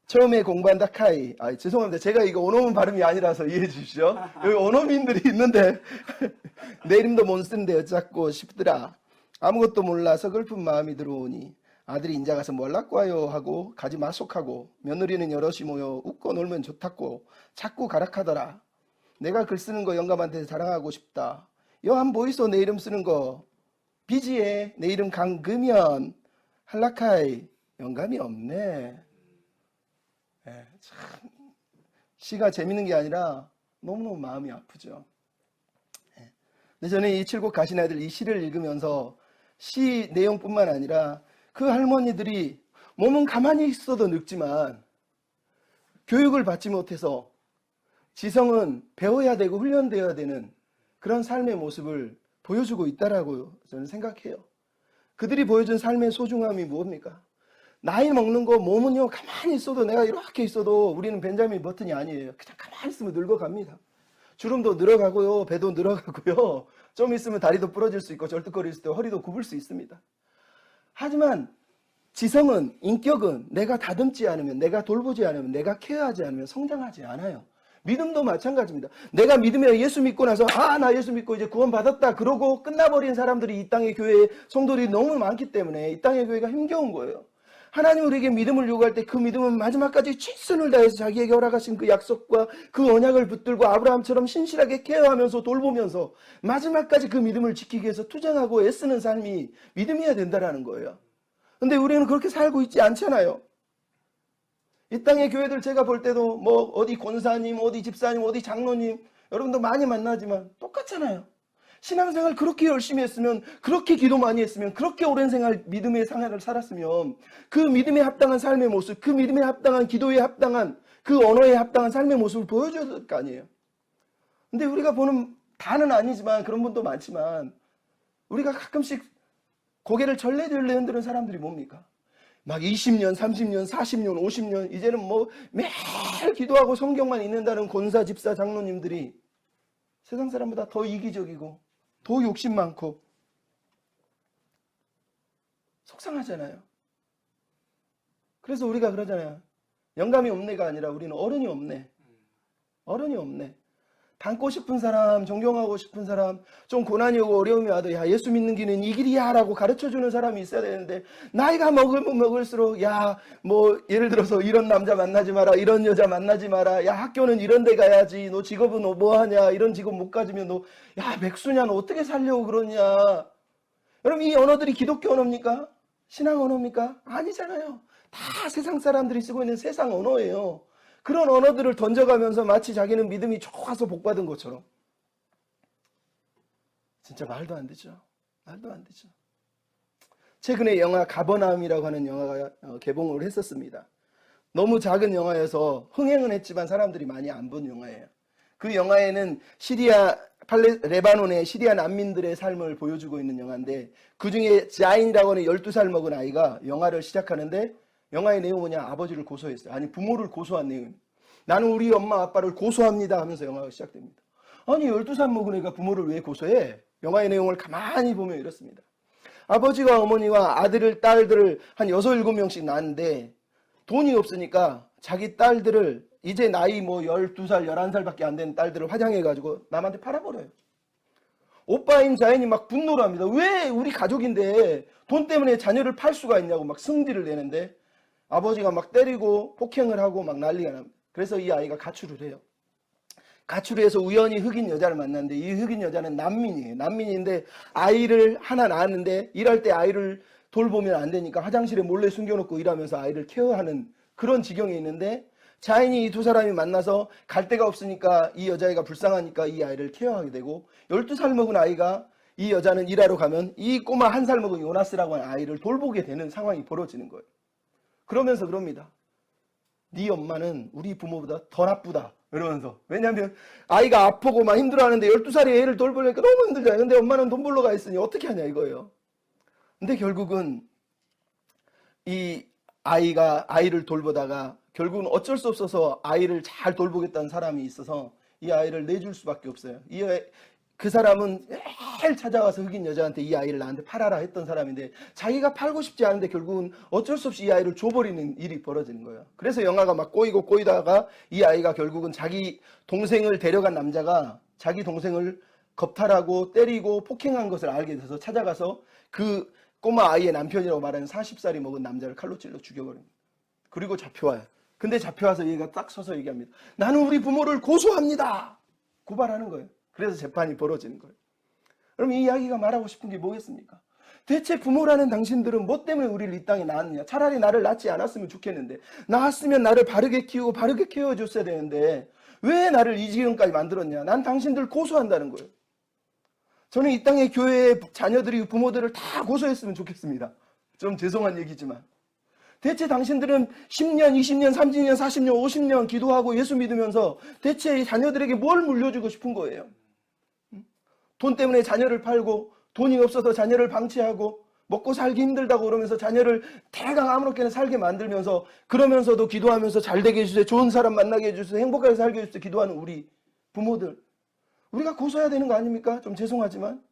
처음에 공부한 다카이 죄송합니다. 제가 이거 원어민 발음이 아니라서 이해해 주십시오. 여기 원어민들이 있는데 내 이름도 못 쓰는데 어쩌고 싶더라. 아무것도 몰라 서글픈 마음이 들어오니 아들이 인자 가서 뭘 갖고 와요 하고 가지 마속하고 며느리는 여럿이 모여 웃고 놀면 좋다고 자꾸 가락하더라. 내가 글 쓰는 거 영감한테 자랑하고 싶다. 여 한 보이소 내 이름 쓰는 거. 비지에 내 이름 강금연 한라카이 영감이 없네. 네, 참 시가 재밌는 게 아니라 너무너무 마음이 아프죠. 네. 근데 저는 이 칠곡 가시나들 이 시를 읽으면서 시 내용뿐만 아니라 그 할머니들이 몸은 가만히 있어도 늙지만 교육을 받지 못해서 지성은 배워야 되고 훈련되어야 되는 그런 삶의 모습을 보여주고 있다라고 저는 생각해요. 그들이 보여준 삶의 소중함이 무엇입니까? 나이 먹는 거 몸은요 가만히 있어도 내가 이렇게 있어도 우리는 벤자민 버튼이 아니에요. 그냥 가만히 있으면 늙어갑니다. 주름도 늘어가고요. 배도 늘어가고요. 좀 있으면 다리도 부러질 수 있고 절뚝거릴 때 허리도 굽을 수 있습니다. 하지만 지성은 인격은 내가 다듬지 않으면 내가 돌보지 않으면 내가 케어하지 않으면 성장하지 않아요. 믿음도 마찬가지입니다. 내가 믿으며 예수 믿고 나서 나 예수 믿고 이제 구원 받았다 그러고 끝나버린 사람들이 이 땅의 교회에 성도들이 너무 많기 때문에 이 땅의 교회가 힘겨운 거예요. 하나님 우리에게 믿음을 요구할 때 그 믿음은 마지막까지 최선을 다해서 자기에게 허락하신 그 약속과 그 언약을 붙들고 아브라함처럼 신실하게 케어하면서 돌보면서 마지막까지 그 믿음을 지키기 위해서 투쟁하고 애쓰는 삶이 믿음이어야 된다는 거예요. 근데 우리는 그렇게 살고 있지 않잖아요. 이 땅의 교회들 제가 볼 때도 뭐 어디 권사님, 어디 집사님, 어디 장로님 여러분도 많이 만나지만 똑같잖아요. 신앙생활 그렇게 열심히 했으면, 그렇게 기도 많이 했으면, 그렇게 오랜 생활 믿음의 생활을 살았으면 그 믿음에 합당한 삶의 모습, 그 믿음에 합당한 기도에 합당한 그 언어에 합당한 삶의 모습을 보여줘야 될 거 아니에요. 근데 우리가 보는, 다는 아니지만 그런 분도 많지만, 우리가 가끔씩 고개를 절레절레 흔드는 사람들이 뭡니까? 막 20년, 30년, 40년, 50년 이제는 뭐 매일 기도하고 성경만 읽는다는 권사, 집사, 장로님들이 세상 사람보다 더 이기적이고 더 욕심 많고 속상하잖아요. 그래서 우리가 그러잖아요. 영감이 없네가 아니라 우리는 어른이 없네. 어른이 없네. 닮고 싶은 사람, 존경하고 싶은 사람, 좀 고난이 오고 어려움이 와도 야, 예수 믿는 길은 이 길이야 라고 가르쳐주는 사람이 있어야 되는데, 나이가 먹으면 먹을수록 야, 뭐 예를 들어서 이런 남자 만나지 마라, 이런 여자 만나지 마라, 야, 학교는 이런 데 가야지, 너 직업은 뭐 하냐, 이런 직업 못 가지면 너 야, 백수냐, 너 어떻게 살려고 그러냐. 여러분, 이 언어들이 기독교 언어입니까? 신앙 언어입니까? 아니잖아요. 다 세상 사람들이 쓰고 있는 세상 언어예요. 그런 언어들을 던져가면서 마치 자기는 믿음이 좋아서 복받은 것처럼. 진짜 말도 안 되죠. 말도 안 되죠. 최근에 영화 가버나움이라고 하는 영화가 개봉을 했었습니다. 너무 작은 영화여서 흥행은 했지만 사람들이 많이 안 본 영화예요. 그 영화에는 레바논의 시리아 난민들의 삶을 보여주고 있는 영화인데, 그 중에 자인이라고 하는 12살 먹은 아이가 영화를 시작하는데, 영화의 내용은 뭐냐? 아버지를 고소했어요. 아니, 부모를 고소한 내용입니다. 나는 우리 엄마 아빠를 고소합니다 하면서 영화가 시작됩니다. 아니, 12살 먹은 애가 부모를 왜 고소해? 영화의 내용을 가만히 보면 이렇습니다. 아버지와 어머니와 아들을, 딸들을 한 6, 7명씩 낳았는데 돈이 없으니까 자기 딸들을, 이제 나이 뭐 12살, 11살밖에 안 된 딸들을 화장해가지고 남한테 팔아버려요. 오빠인 자연이 막 분노를 합니다. 왜 우리 가족인데 돈 때문에 자녀를 팔 수가 있냐고 막 승질을 내는데, 아버지가 막 때리고 폭행을 하고 막 난리가 납니다. 그래서 이 아이가 가출을 해요. 가출을 해서 우연히 흑인 여자를 만났는데, 이 흑인 여자는 난민이에요. 난민인데 아이를 하나 낳았는데 일할 때 아이를 돌보면 안 되니까 화장실에 몰래 숨겨놓고 일하면서 아이를 케어하는 그런 지경에 있는데, 자인이 이 두 사람이 만나서 갈 데가 없으니까 이 여자애가 불쌍하니까 이 아이를 케어하게 되고, 12살 먹은 아이가, 이 여자는 일하러 가면 이 꼬마 1살 먹은 요나스라고 하는 아이를 돌보게 되는 상황이 벌어지는 거예요. 그러면서 그럽니다. 네 엄마는 우리 부모보다 더 나쁘다. 이러면서. 왜냐하면 아이가 아프고 막 힘들어하는데 12살의 애를 돌보려니까 너무 힘들잖아요. 근데 엄마는 돈 벌러 가 있으니 어떻게 하냐 이거예요. 근데 결국은 이 아이가 아이를 돌보다가 결국은 어쩔 수 없어서 아이를 잘 돌보겠다는 사람이 있어서 이 아이를 내줄 수밖에 없어요. 그 사람은 매일 찾아와서 흑인 여자한테 이 아이를 나한테 팔아라 했던 사람인데, 자기가 팔고 싶지 않은데 결국은 어쩔 수 없이 이 아이를 줘버리는 일이 벌어지는 거예요. 그래서 영화가 막 꼬이고 꼬이다가 이 아이가 결국은 자기 동생을 데려간 남자가 자기 동생을 겁탈하고 때리고 폭행한 것을 알게 돼서 찾아가서 그 꼬마 아이의 남편이라고 말하는 40살이 먹은 남자를 칼로 찔러 죽여버립니다. 그리고 잡혀와요. 근데 잡혀와서 얘가 딱 서서 얘기합니다. 나는 우리 부모를 고소합니다. 고발하는 거예요. 그래서 재판이 벌어지는 거예요. 그럼 이 이야기가 말하고 싶은 게 뭐겠습니까? 대체 부모라는 당신들은 뭐 때문에 우리를 이 땅에 낳았느냐? 차라리 나를 낳지 않았으면 좋겠는데, 낳았으면 나를 바르게 키우고 바르게 키워줬어야 되는데 왜 나를 이 지경까지 만들었냐? 난 당신들 고소한다는 거예요. 저는 이 땅의 교회의 자녀들이 부모들을 다 고소했으면 좋겠습니다. 좀 죄송한 얘기지만. 대체 당신들은 10년, 20년, 30년, 40년, 50년 기도하고 예수 믿으면서 대체 이 자녀들에게 뭘 물려주고 싶은 거예요? 돈 때문에 자녀를 팔고, 돈이 없어서 자녀를 방치하고, 먹고 살기 힘들다고 그러면서 자녀를 대강 아무렇게나 살게 만들면서, 그러면서도 기도하면서 잘 되게 해주세요, 좋은 사람 만나게 해주세요, 행복하게 살게 해주세요 기도하는 우리 부모들, 우리가 고소해야 되는 거 아닙니까? 좀 죄송하지만.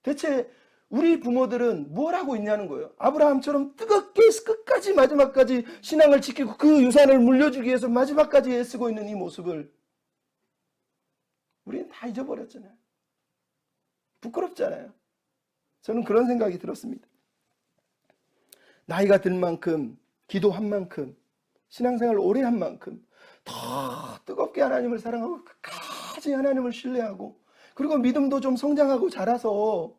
대체 우리 부모들은 뭘 하고 있냐는 거예요. 아브라함처럼 뜨겁게 끝까지 마지막까지 신앙을 지키고 그 유산을 물려주기 위해서 마지막까지 애쓰고 있는 이 모습을 우리는 다 잊어버렸잖아요. 부끄럽잖아요. 저는 그런 생각이 들었습니다. 나이가 든 만큼, 기도한 만큼, 신앙생활을 오래 한 만큼 더 뜨겁게 하나님을 사랑하고 끝까지 하나님을 신뢰하고, 그리고 믿음도 좀 성장하고 자라서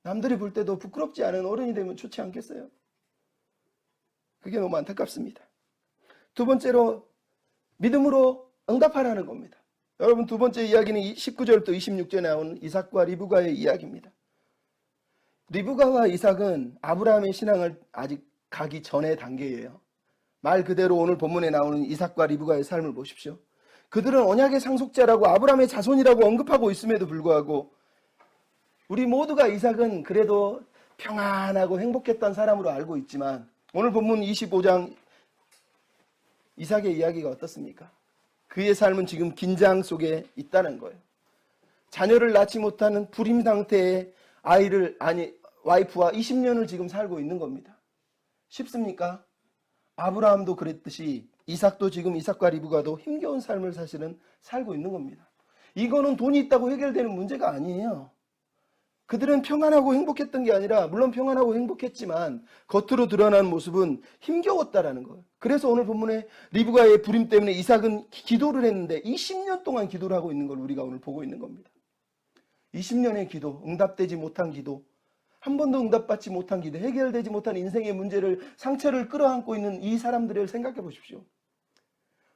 남들이 볼 때도 부끄럽지 않은 어른이 되면 좋지 않겠어요? 그게 너무 안타깝습니다. 두 번째로 믿음으로 응답하라는 겁니다. 여러분, 두 번째 이야기는 19절부터 26절에 나오는 이삭과 리브가의 이야기입니다. 리브가와 이삭은 아브라함의 신앙을 아직 가기 전의 단계예요. 말 그대로 오늘 본문에 나오는 이삭과 리브가의 삶을 보십시오. 그들은 언약의 상속자라고 아브라함의 자손이라고 언급하고 있음에도 불구하고 우리 모두가 이삭은 그래도 평안하고 행복했던 사람으로 알고 있지만 오늘 본문 25장 이삭의 이야기가 어떻습니까? 그의 삶은 지금 긴장 속에 있다는 거예요. 자녀를 낳지 못하는 불임 상태의 와이프와 20년을 지금 살고 있는 겁니다. 쉽습니까? 아브라함도 그랬듯이 이삭도 지금 이삭과 리브가도 힘겨운 삶을 사실은 살고 있는 겁니다. 이거는 돈이 있다고 해결되는 문제가 아니에요. 그들은 평안하고 행복했던 게 아니라 물론 평안하고 행복했지만 겉으로 드러난 모습은 힘겨웠다라는 거예요. 그래서 오늘 본문에 리브가의 불임 때문에 이삭은 기도를 했는데 20년 동안 기도를 하고 있는 걸 우리가 오늘 보고 있는 겁니다. 20년의 기도, 응답되지 못한 기도, 한 번도 응답받지 못한 기도, 해결되지 못한 인생의 문제를, 상처를 끌어안고 있는 이 사람들을 생각해 보십시오.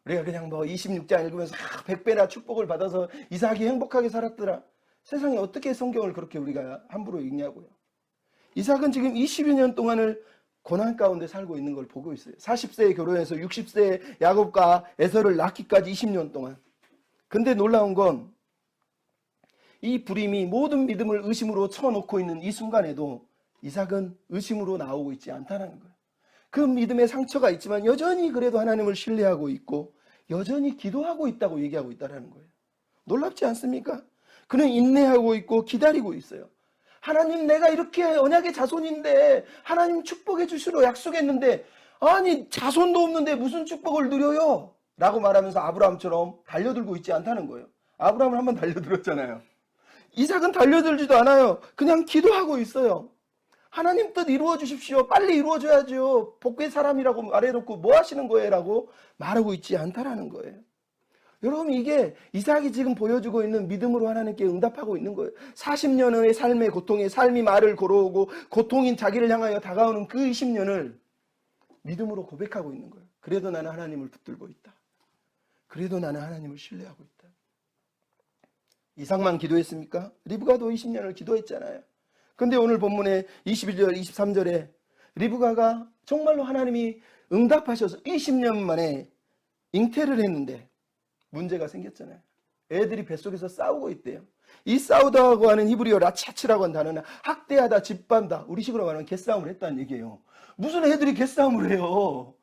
우리가 그냥 26장 읽으면서 100배나 축복을 받아서 이삭이 행복하게 살았더라. 세상에 어떻게 성경을 그렇게 우리가 함부로 읽냐고요. 이삭은 지금 20여 년 동안을 고난 가운데 살고 있는 걸 보고 있어요. 40세에 결혼해서 60세에 야곱과 에서를 낳기까지 20년 동안. 근데 놀라운 건 이 불임이 모든 믿음을 의심으로 쳐놓고 있는 이 순간에도 이삭은 의심으로 나오고 있지 않다는 거예요. 그 믿음에 상처가 있지만 여전히 그래도 하나님을 신뢰하고 있고 여전히 기도하고 있다고 얘기하고 있다는 거예요. 놀랍지 않습니까? 그는 인내하고 있고 기다리고 있어요. 하나님, 내가 이렇게 언약의 자손인데 하나님 축복해 주시로 약속했는데 아니 자손도 없는데 무슨 축복을 누려요? 라고 말하면서 아브라함처럼 달려들고 있지 않다는 거예요. 아브라함은 한번 달려들었잖아요. 이삭은 달려들지도 않아요. 그냥 기도하고 있어요. 하나님 뜻 이루어 주십시오. 빨리 이루어져야죠. 복의 사람이라고 말해놓고 뭐 하시는 거예요? 라고 말하고 있지 않다라는 거예요. 여러분, 이게 이삭이 지금 보여주고 있는 믿음으로 하나님께 응답하고 있는 거예요. 40년의 삶의 고통에 삶이 말을 걸어오고 고통인 자기를 향하여 다가오는 그 20년을 믿음으로 고백하고 있는 거예요. 그래도 나는 하나님을 붙들고 있다. 그래도 나는 하나님을 신뢰하고 있다. 이삭만 기도했습니까? 리브가도 20년을 기도했잖아요. 근데 오늘 본문에 21절, 23절에 리브가가 정말로 하나님이 응답하셔서 20년 만에 잉태를 했는데 문제가 생겼잖아요. 애들이 뱃속에서 싸우고 있대요. 이 싸우다고 하는 히브리어 라차츠라고 하는 단어는 학대하다, 짓밟다, 우리식으로 말하면 개싸움을 했다는 얘기예요. 무슨 애들이 개싸움을 해요?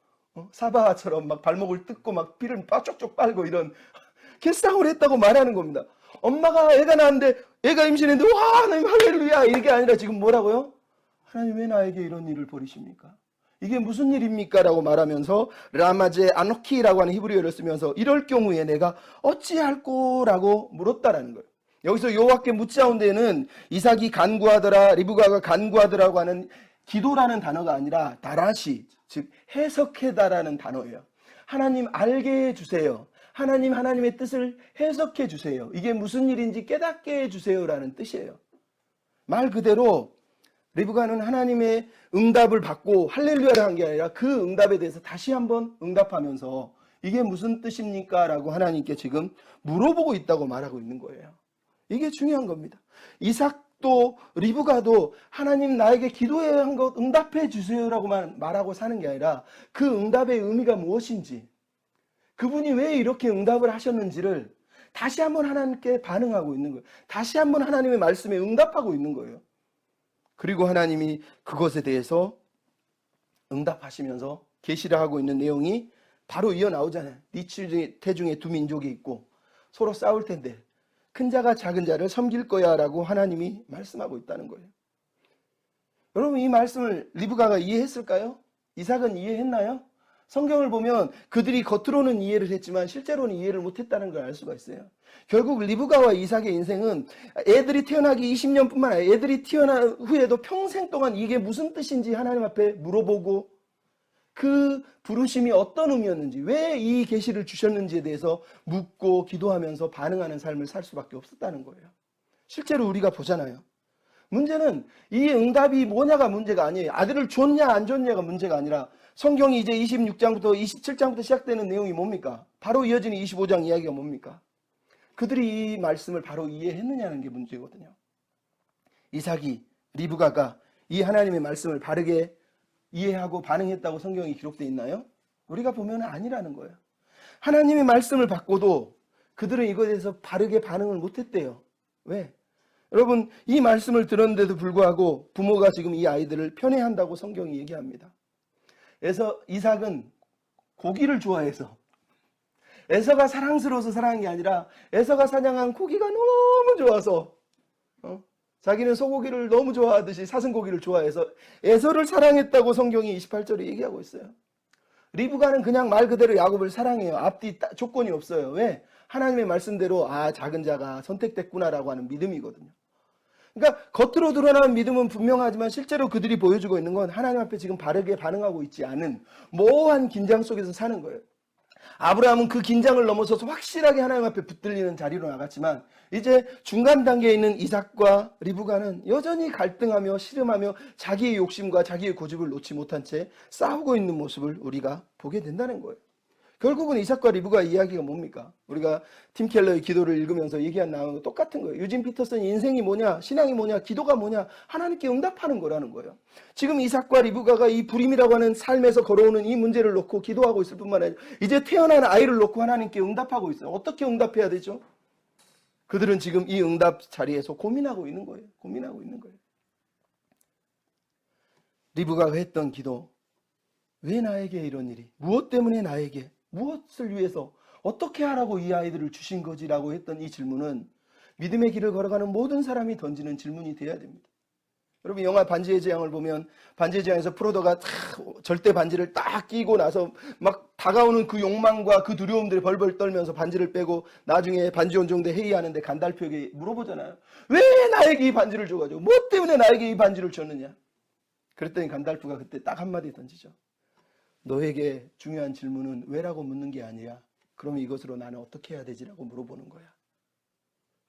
사바처럼 막 발목을 뜯고 막 피를 쪽쪽 빨고 이런 개싸움을 했다고 말하는 겁니다. 엄마가 애가 낳았는데 애가 임신했는데 와 하나님 할렐루야 이게 아니라 지금 뭐라고요? 하나님 왜 나에게 이런 일을 벌이십니까? 이게 무슨 일입니까? 라고 말하면서 라마제 아노키라고 하는 히브리어를 쓰면서 이럴 경우에 내가 어찌할꼬? 라고 물었다라는 거예요. 여기서 여호와께 묻자온데는 이삭이 간구하더라, 리브가가 간구하더라고 하는 기도라는 단어가 아니라 다라시, 즉 해석해다라는 단어예요. 하나님 알게 해주세요. 하나님의 뜻을 해석해 주세요. 이게 무슨 일인지 깨닫게 해주세요라는 뜻이에요. 말 그대로 리브가는 하나님의 응답을 받고 할렐루야를 한 게 아니라 그 응답에 대해서 다시 한번 응답하면서 이게 무슨 뜻입니까? 라고 하나님께 지금 물어보고 있다고 말하고 있는 거예요. 이게 중요한 겁니다. 이삭도 리브가도 하나님 나에게 기도해야 한 것 응답해 주세요라고만 말하고 사는 게 아니라 그 응답의 의미가 무엇인지 그분이 왜 이렇게 응답을 하셨는지를 다시 한번 하나님께 반응하고 있는 거예요. 다시 한번 하나님의 말씀에 응답하고 있는 거예요. 그리고 하나님이 그것에 대해서 응답하시면서 계시를 하고 있는 내용이 바로 이어나오잖아요. 네 태중에 두 민족이 있고 서로 싸울 텐데 큰 자가 작은 자를 섬길 거야 라고 하나님이 말씀하고 있다는 거예요. 여러분, 이 말씀을 리브가가 이해했을까요? 이삭은 이해했나요? 성경을 보면 그들이 겉으로는 이해를 했지만 실제로는 이해를 못했다는 걸 알 수가 있어요. 결국 리브가와 이삭의 인생은 애들이 태어나기 20년뿐만 아니라 애들이 태어난 후에도 평생 동안 이게 무슨 뜻인지 하나님 앞에 물어보고 그 부르심이 어떤 의미였는지 왜 이 계시를 주셨는지에 대해서 묻고 기도하면서 반응하는 삶을 살 수밖에 없었다는 거예요. 실제로 우리가 보잖아요. 문제는 이 응답이 뭐냐가 문제가 아니에요. 아들을 줬냐 안 줬냐가 문제가 아니라 성경이 이제 26장부터 27장부터 시작되는 내용이 뭡니까? 바로 이어지는 25장 이야기가 뭡니까? 그들이 이 말씀을 바로 이해했느냐는 게 문제거든요. 이삭이, 리브가가 이 하나님의 말씀을 바르게 이해하고 반응했다고 성경이 기록되어 있나요? 우리가 보면 아니라는 거예요. 하나님의 말씀을 받고도 그들은 이거에 대해서 바르게 반응을 못했대요. 왜? 여러분, 이 말씀을 들었는데도 불구하고 부모가 지금 이 아이들을 편애한다고 성경이 얘기합니다. 그래서 이삭은 고기를 좋아해서, 에서가 사랑스러워서 사랑한 게 아니라 에서가 사냥한 고기가 너무 좋아서, 자기는 소고기를 너무 좋아하듯이 사슴고기를 좋아해서 에서를 사랑했다고 성경이 28절에 얘기하고 있어요. 리브가는 그냥 말 그대로 야곱을 사랑해요. 앞뒤 조건이 없어요. 왜? 하나님의 말씀대로 작은 자가 선택됐구나라고 하는 믿음이거든요. 그러니까 겉으로 드러나는 믿음은 분명하지만 실제로 그들이 보여주고 있는 건 하나님 앞에 지금 바르게 반응하고 있지 않은 모호한 긴장 속에서 사는 거예요. 아브라함은 그 긴장을 넘어서서 확실하게 하나님 앞에 붙들리는 자리로 나갔지만 이제 중간 단계에 있는 이삭과 리브가는 여전히 갈등하며 씨름하며 자기의 욕심과 자기의 고집을 놓지 못한 채 싸우고 있는 모습을 우리가 보게 된다는 거예요. 결국은 이삭과 리브가 이야기가 뭡니까? 우리가 팀 켈러의 기도를 읽으면서 얘기한 나온 거 똑같은 거예요. 유진 피터슨이 인생이 뭐냐, 신앙이 뭐냐, 기도가 뭐냐, 하나님께 응답하는 거라는 거예요. 지금 이삭과 리브가가 이 불임이라고 하는 삶에서 걸어오는 이 문제를 놓고 기도하고 있을 뿐만 아니라 이제 태어난 아이를 놓고 하나님께 응답하고 있어요. 어떻게 응답해야 되죠? 그들은 지금 이 응답 자리에서 고민하고 있는 거예요. 고민하고 있는 거예요. 리브가가 했던 기도, 왜 나에게 이런 일이? 무엇 때문에 나에게? 무엇을 위해서 어떻게 하라고 이 아이들을 주신 거지라고 했던 이 질문은 믿음의 길을 걸어가는 모든 사람이 던지는 질문이 돼야 됩니다. 여러분, 영화 반지의 제왕을 보면 반지의 제왕에서 프로도가 절대 반지를 딱 끼고 나서 막 다가오는 그 욕망과 그 두려움들이 벌벌 떨면서 반지를 빼고 나중에 반지 온종대 회의하는데 간달프에게 물어보잖아요. 왜 나에게 이 반지를 줘가지고 뭐 때문에 나에게 이 반지를 줬느냐? 그랬더니 간달프가 그때 딱 한마디 던지죠. 너에게 중요한 질문은 왜라고 묻는 게 아니라 그러면 이것으로 나는 어떻게 해야 되지라고 물어보는 거야.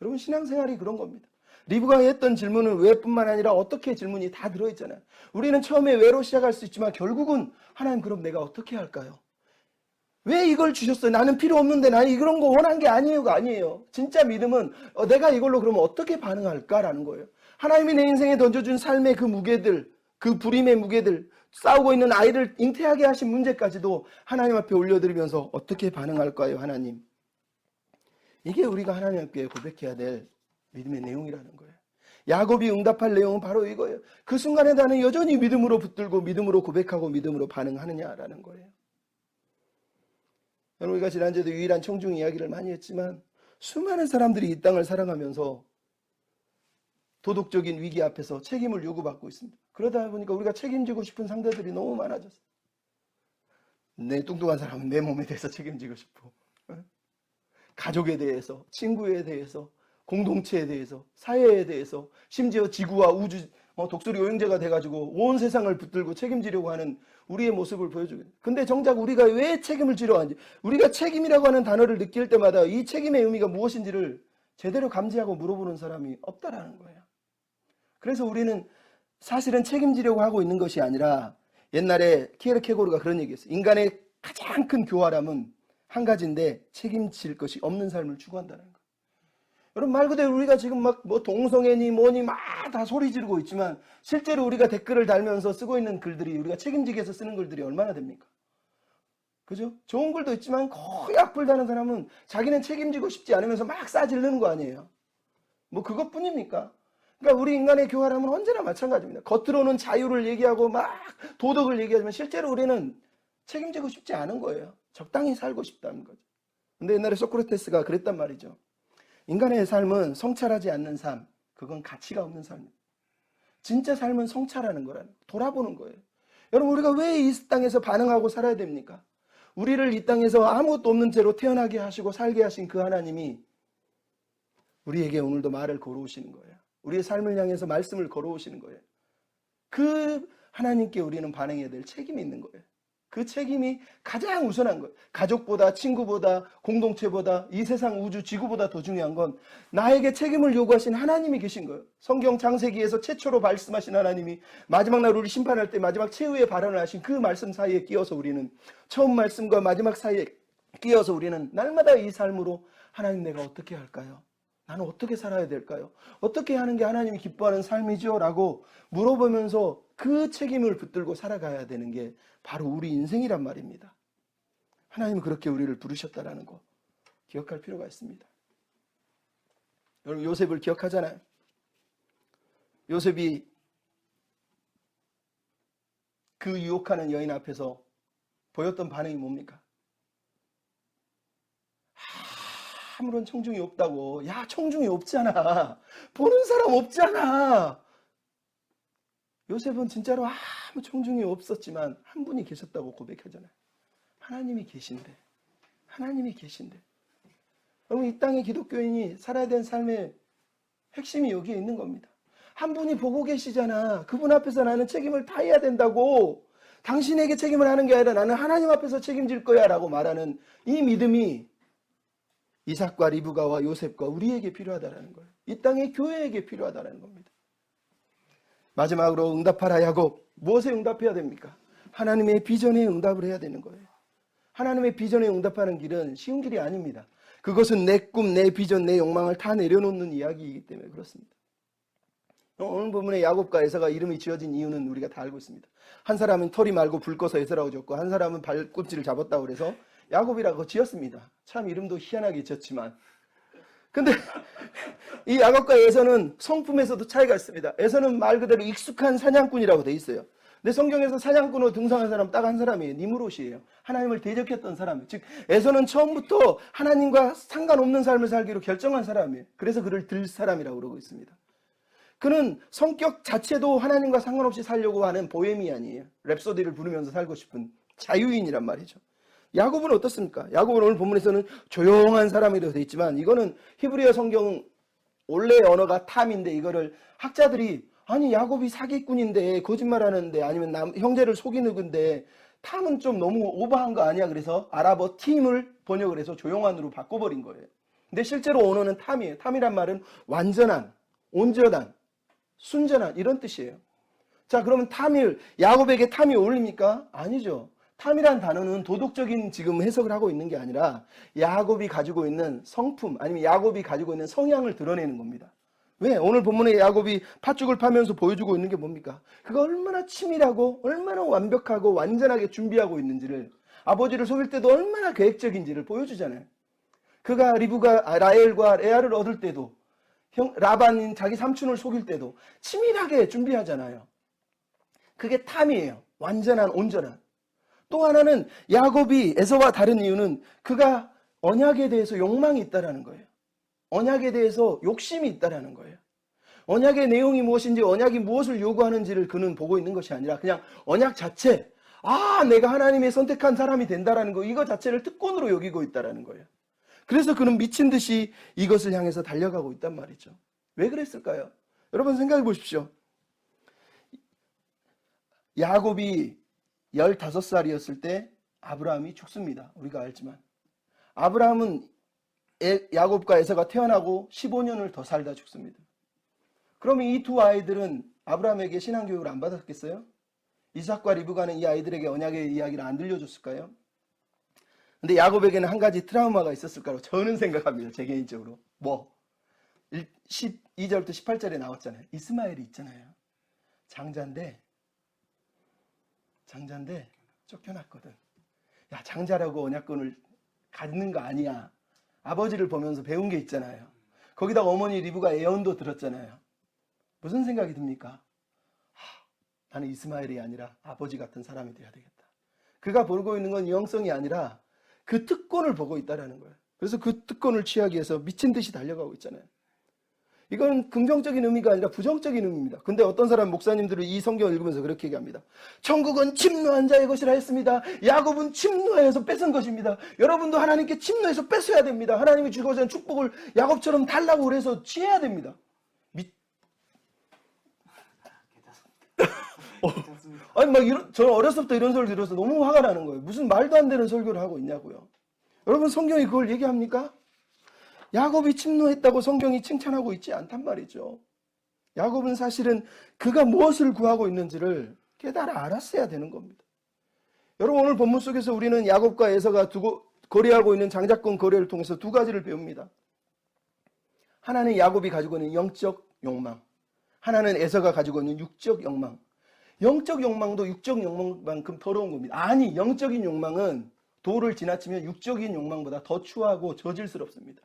여러분, 신앙생활이 그런 겁니다. 리브가 했던 질문은 왜뿐만 아니라 어떻게 질문이 다 들어있잖아요. 우리는 처음에 왜로 시작할 수 있지만 결국은 하나님, 그럼 내가 어떻게 할까요? 왜 이걸 주셨어요? 나는 필요 없는데, 나는 이런 거 원한 게 아니에요가 아니에요. 진짜 믿음은 내가 이걸로 그러면 어떻게 반응할까라는 거예요. 하나님이 내 인생에 던져준 삶의 그 무게들, 그 불임의 무게들, 싸우고 있는 아이를 잉태하게 하신 문제까지도 하나님 앞에 올려드리면서 어떻게 반응할까요, 하나님? 이게 우리가 하나님 앞에 고백해야 될 믿음의 내용이라는 거예요. 야곱이 응답할 내용은 바로 이거예요. 그 순간에 나는 여전히 믿음으로 붙들고 믿음으로 고백하고 믿음으로 반응하느냐라는 거예요. 여러분, 우리가 지난주에도 유일한 청중 이야기를 많이 했지만 수많은 사람들이 이 땅을 살아가면서 도덕적인 위기 앞에서 책임을 요구받고 있습니다. 그러다 보니까 우리가 책임지고 싶은 상대들이 너무 많아졌어요. 내 뚱뚱한 사람은 내 몸에 대해서 책임지고 싶고, 가족에 대해서, 친구에 대해서, 공동체에 대해서, 사회에 대해서, 심지어 지구와 우주, 독수리 오형제가 돼가지고 온 세상을 붙들고 책임지려고 하는 우리의 모습을 보여주게 돼요. 근데 정작 우리가 왜 책임을 지려 하는지, 우리가 책임이라고 하는 단어를 느낄 때마다 이 책임의 의미가 무엇인지를 제대로 감지하고 물어보는 사람이 없다라는 거예요. 그래서 우리는 사실은 책임지려고 하고 있는 것이 아니라, 옛날에 키에르케고르가 그런 얘기했어요. 인간의 가장 큰 교활함은 한 가지인데 책임질 것이 없는 삶을 추구한다는 거예요. 여러분, 말 그대로 우리가 지금 막 뭐 동성애니 뭐니 막 다 소리 지르고 있지만 실제로 우리가 댓글을 달면서 쓰고 있는 글들이, 우리가 책임지기 위해서 쓰는 글들이 얼마나 됩니까? 그죠? 좋은 글도 있지만 거의 악플 다는 사람은 자기는 책임지고 싶지 않으면서 막 싸지르는 거 아니에요? 뭐 그것뿐입니까? 그러니까 우리 인간의 교활함은 언제나 마찬가지입니다. 겉으로는 자유를 얘기하고 막 도덕을 얘기하지만 실제로 우리는 책임지고 싶지 않은 거예요. 적당히 살고 싶다는 거죠. 근데 옛날에 소크라테스가 그랬단 말이죠. 인간의 삶은 성찰하지 않는 삶, 그건 가치가 없는 삶이에요. 진짜 삶은 성찰하는 거라는 거예요. 돌아보는 거예요. 여러분, 우리가 왜 이 땅에서 반응하고 살아야 됩니까? 우리를 이 땅에서 아무것도 없는 채로 태어나게 하시고 살게 하신 그 하나님이 우리에게 오늘도 말을 걸어오시는 거예요. 우리의 삶을 향해서 말씀을 걸어오시는 거예요. 그 하나님께 우리는 반응해야 될 책임이 있는 거예요. 그 책임이 가장 우선한 거예요. 가족보다, 친구보다, 공동체보다, 이 세상 우주 지구보다 더 중요한 건 나에게 책임을 요구하신 하나님이 계신 거예요. 성경 창세기에서 최초로 말씀하신 하나님이 마지막 날 우리 심판할 때 마지막 최후의 발언을 하신 그 말씀 사이에 끼어서 우리는, 처음 말씀과 마지막 사이에 끼어서 우리는 날마다 이 삶으로 하나님, 내가 어떻게 할까요? 나는 어떻게 살아야 될까요? 어떻게 하는 게 하나님이 기뻐하는 삶이죠? 라고 물어보면서 그 책임을 붙들고 살아가야 되는 게 바로 우리 인생이란 말입니다. 하나님은 그렇게 우리를 부르셨다라는 거 기억할 필요가 있습니다. 여러분, 요셉을 기억하잖아요. 요셉이 그 유혹하는 여인 앞에서 보였던 반응이 뭡니까? 아무런 청중이 없다고. 야, 청중이 없잖아. 보는 사람 없잖아. 요셉은 진짜로 아무 청중이 없었지만 한 분이 계셨다고 고백하잖아요. 하나님이 계신데. 하나님이 계신데. 여러분, 이 땅의 기독교인이 살아야 되는 삶의 핵심이 여기에 있는 겁니다. 한 분이 보고 계시잖아. 그분 앞에서 나는 책임을 다해야 된다고. 당신에게 책임을 하는 게 아니라 나는 하나님 앞에서 책임질 거야 라고 말하는 이 믿음이 이삭과 리브가와 요셉과 우리에게 필요하다라는 거예요. 이 땅의 교회에게 필요하다라는 겁니다. 마지막으로 응답하라 야곱. 무엇에 응답해야 됩니까? 하나님의 비전에 응답을 해야 되는 거예요. 하나님의 비전에 응답하는 길은 쉬운 길이 아닙니다. 그것은 내 꿈, 내 비전, 내 욕망을 다 내려놓는 이야기이기 때문에 그렇습니다. 오늘 부분에 야곱과 에서가 이름이 지어진 이유는 우리가 다 알고 있습니다. 한 사람은 털이 말고 불 꺼서 에서라고 지었고, 한 사람은 발꿈치를 잡았다고 그래서 야곱이라고 지었습니다. 참 이름도 희한하게 지었지만, 근데 이 야곱과 에서는 성품에서도 차이가 있습니다. 에서는 말 그대로 익숙한 사냥꾼이라고 돼 있어요. 근데 성경에서 사냥꾼으로 등장한 사람 딱 한 사람이에요. 니므롯이에요. 하나님을 대적했던 사람이에요. 즉 에서는 처음부터 하나님과 상관없는 삶을 살기로 결정한 사람이에요. 그래서 그를 들 사람이라고 그러고 있습니다. 그는 성격 자체도 하나님과 상관없이 살려고 하는 보헤미안이에요. 랩소디를 부르면서 살고 싶은 자유인이란 말이죠. 야곱은 어떻습니까? 야곱은 오늘 본문에서는 조용한 사람이라고 되어 있지만, 이거는 히브리어 성경 원래 언어가 탐인데, 이거를 학자들이 아니 야곱이 사기꾼인데 거짓말하는데, 아니면 형제를 속이는 건데 탐은 좀 너무 오버한 거 아니야? 그래서 아랍어 팀을 번역을 해서 조용한으로 바꿔버린 거예요. 근데 실제로 언어는 탐이에요. 탐이란 말은 완전한, 온전한, 순전한 이런 뜻이에요. 자, 그러면 탐을, 야곱에게 탐이 어울립니까? 아니죠. 탐이란 단어는 도덕적인 지금 해석을 하고 있는 게 아니라 야곱이 가지고 있는 성품, 아니면 야곱이 가지고 있는 성향을 드러내는 겁니다. 왜? 오늘 본문에 야곱이 팥죽을 파면서 보여주고 있는 게 뭡니까? 그가 얼마나 치밀하고 얼마나 완벽하고 완전하게 준비하고 있는지를, 아버지를 속일 때도 얼마나 계획적인지를 보여주잖아요. 그가 라헬과 레아를 얻을 때도, 라반인 자기 삼촌을 속일 때도 치밀하게 준비하잖아요. 그게 탐이에요. 완전한, 온전한. 또 하나는 야곱이 에서와 다른 이유는 그가 언약에 대해서 욕망이 있다라는 거예요. 언약에 대해서 욕심이 있다라는 거예요. 언약의 내용이 무엇인지, 언약이 무엇을 요구하는지를 그는 보고 있는 것이 아니라 그냥 언약 자체, 내가 하나님의 선택한 사람이 된다라는 거, 이거 자체를 특권으로 여기고 있다라는 거예요. 그래서 그는 미친 듯이 이것을 향해서 달려가고 있단 말이죠. 왜 그랬을까요? 여러분 생각해 보십시오. 야곱이 15살이었을 때 아브라함이 죽습니다. 우리가 알지만 아브라함은 야곱과 에서가 태어나고 15년을 더 살다 죽습니다. 그러면 이 두 아이들은 아브라함에게 신앙교육을 안 받았겠어요? 이삭과 리브가는 이 아이들에게 언약의 이야기를 안 들려줬을까요? 근데 야곱에게는 한 가지 트라우마가 있었을 거라고 저는 생각합니다. 제 개인적으로. 12절부터 18절에 나왔잖아요. 이스마엘이 있잖아요. 장자인데 쫓겨났거든. 야, 장자라고 언약권을 갖는 거 아니야. 아버지를 보면서 배운 게 있잖아요. 거기다가 어머니 리브가 예언도 들었잖아요. 무슨 생각이 듭니까? 나는 이스마엘이 아니라 아버지 같은 사람이 돼야 되겠다. 그가 보고 있는 건 영성이 아니라 그 특권을 보고 있다는 거예요. 그래서 그 특권을 취하기 위해서 미친 듯이 달려가고 있잖아요. 이건 긍정적인 의미가 아니라 부정적인 의미입니다. 근데 어떤 사람 목사님들은 이 성경을 읽으면서 그렇게 얘기합니다. 천국은 침노한 자의 것이라 했습니다. 야곱은 침노해서 뺏은 것입니다. 여러분도 하나님께 침노해서 뺏어야 됩니다. 하나님이 주고자 하는 축복을 야곱처럼 달라고 그래서 취해야 됩니다. 아니 막 저는 어렸을 때 이런 소리를 들어서 너무 화가 나는 거예요. 무슨 말도 안 되는 설교를 하고 있냐고요. 여러분 성경이 그걸 얘기합니까? 야곱이 침노했다고 성경이 칭찬하고 있지 않단 말이죠. 야곱은 사실은 그가 무엇을 구하고 있는지를 깨달아 알았어야 되는 겁니다. 여러분 오늘 본문 속에서 우리는 야곱과 에서가 거래하고 있는 장자권 거래를 통해서 두 가지를 배웁니다. 하나는 야곱이 가지고 있는 영적 욕망, 하나는 에서가 가지고 있는 육적 욕망. 영적 욕망도 육적 욕망만큼 더러운 겁니다. 아니, 영적인 욕망은 도를 지나치면 육적인 욕망보다 더 추하고 저질스럽습니다.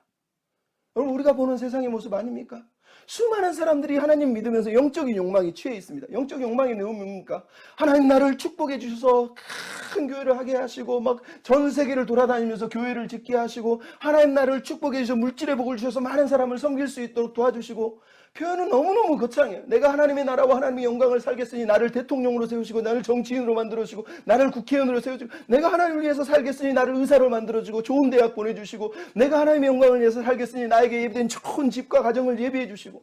여러분 우리가 보는 세상의 모습 아닙니까? 수많은 사람들이 하나님 믿으면서 영적인 욕망이 취해 있습니다. 영적 욕망이 뭡니까? 하나님 나를 축복해 주셔서 큰 교회를 하게 하시고 막 전 세계를 돌아다니면서 교회를 짓게 하시고 하나님 나를 축복해 주셔서 물질의 복을 주셔서 많은 사람을 섬길 수 있도록 도와주시고 표현은 너무너무 거창해요. 내가 하나님의 나라와 하나님의 영광을 살겠으니 나를 대통령으로 세우시고 나를 정치인으로 만들어주시고 나를 국회의원으로 세워주고 내가 하나님을 위해서 살겠으니 나를 의사로 만들어주고 좋은 대학 보내주시고 내가 하나님의 영광을 위해서 살겠으니 나에게 예비된 좋은 집과 가정을 예비해 주시고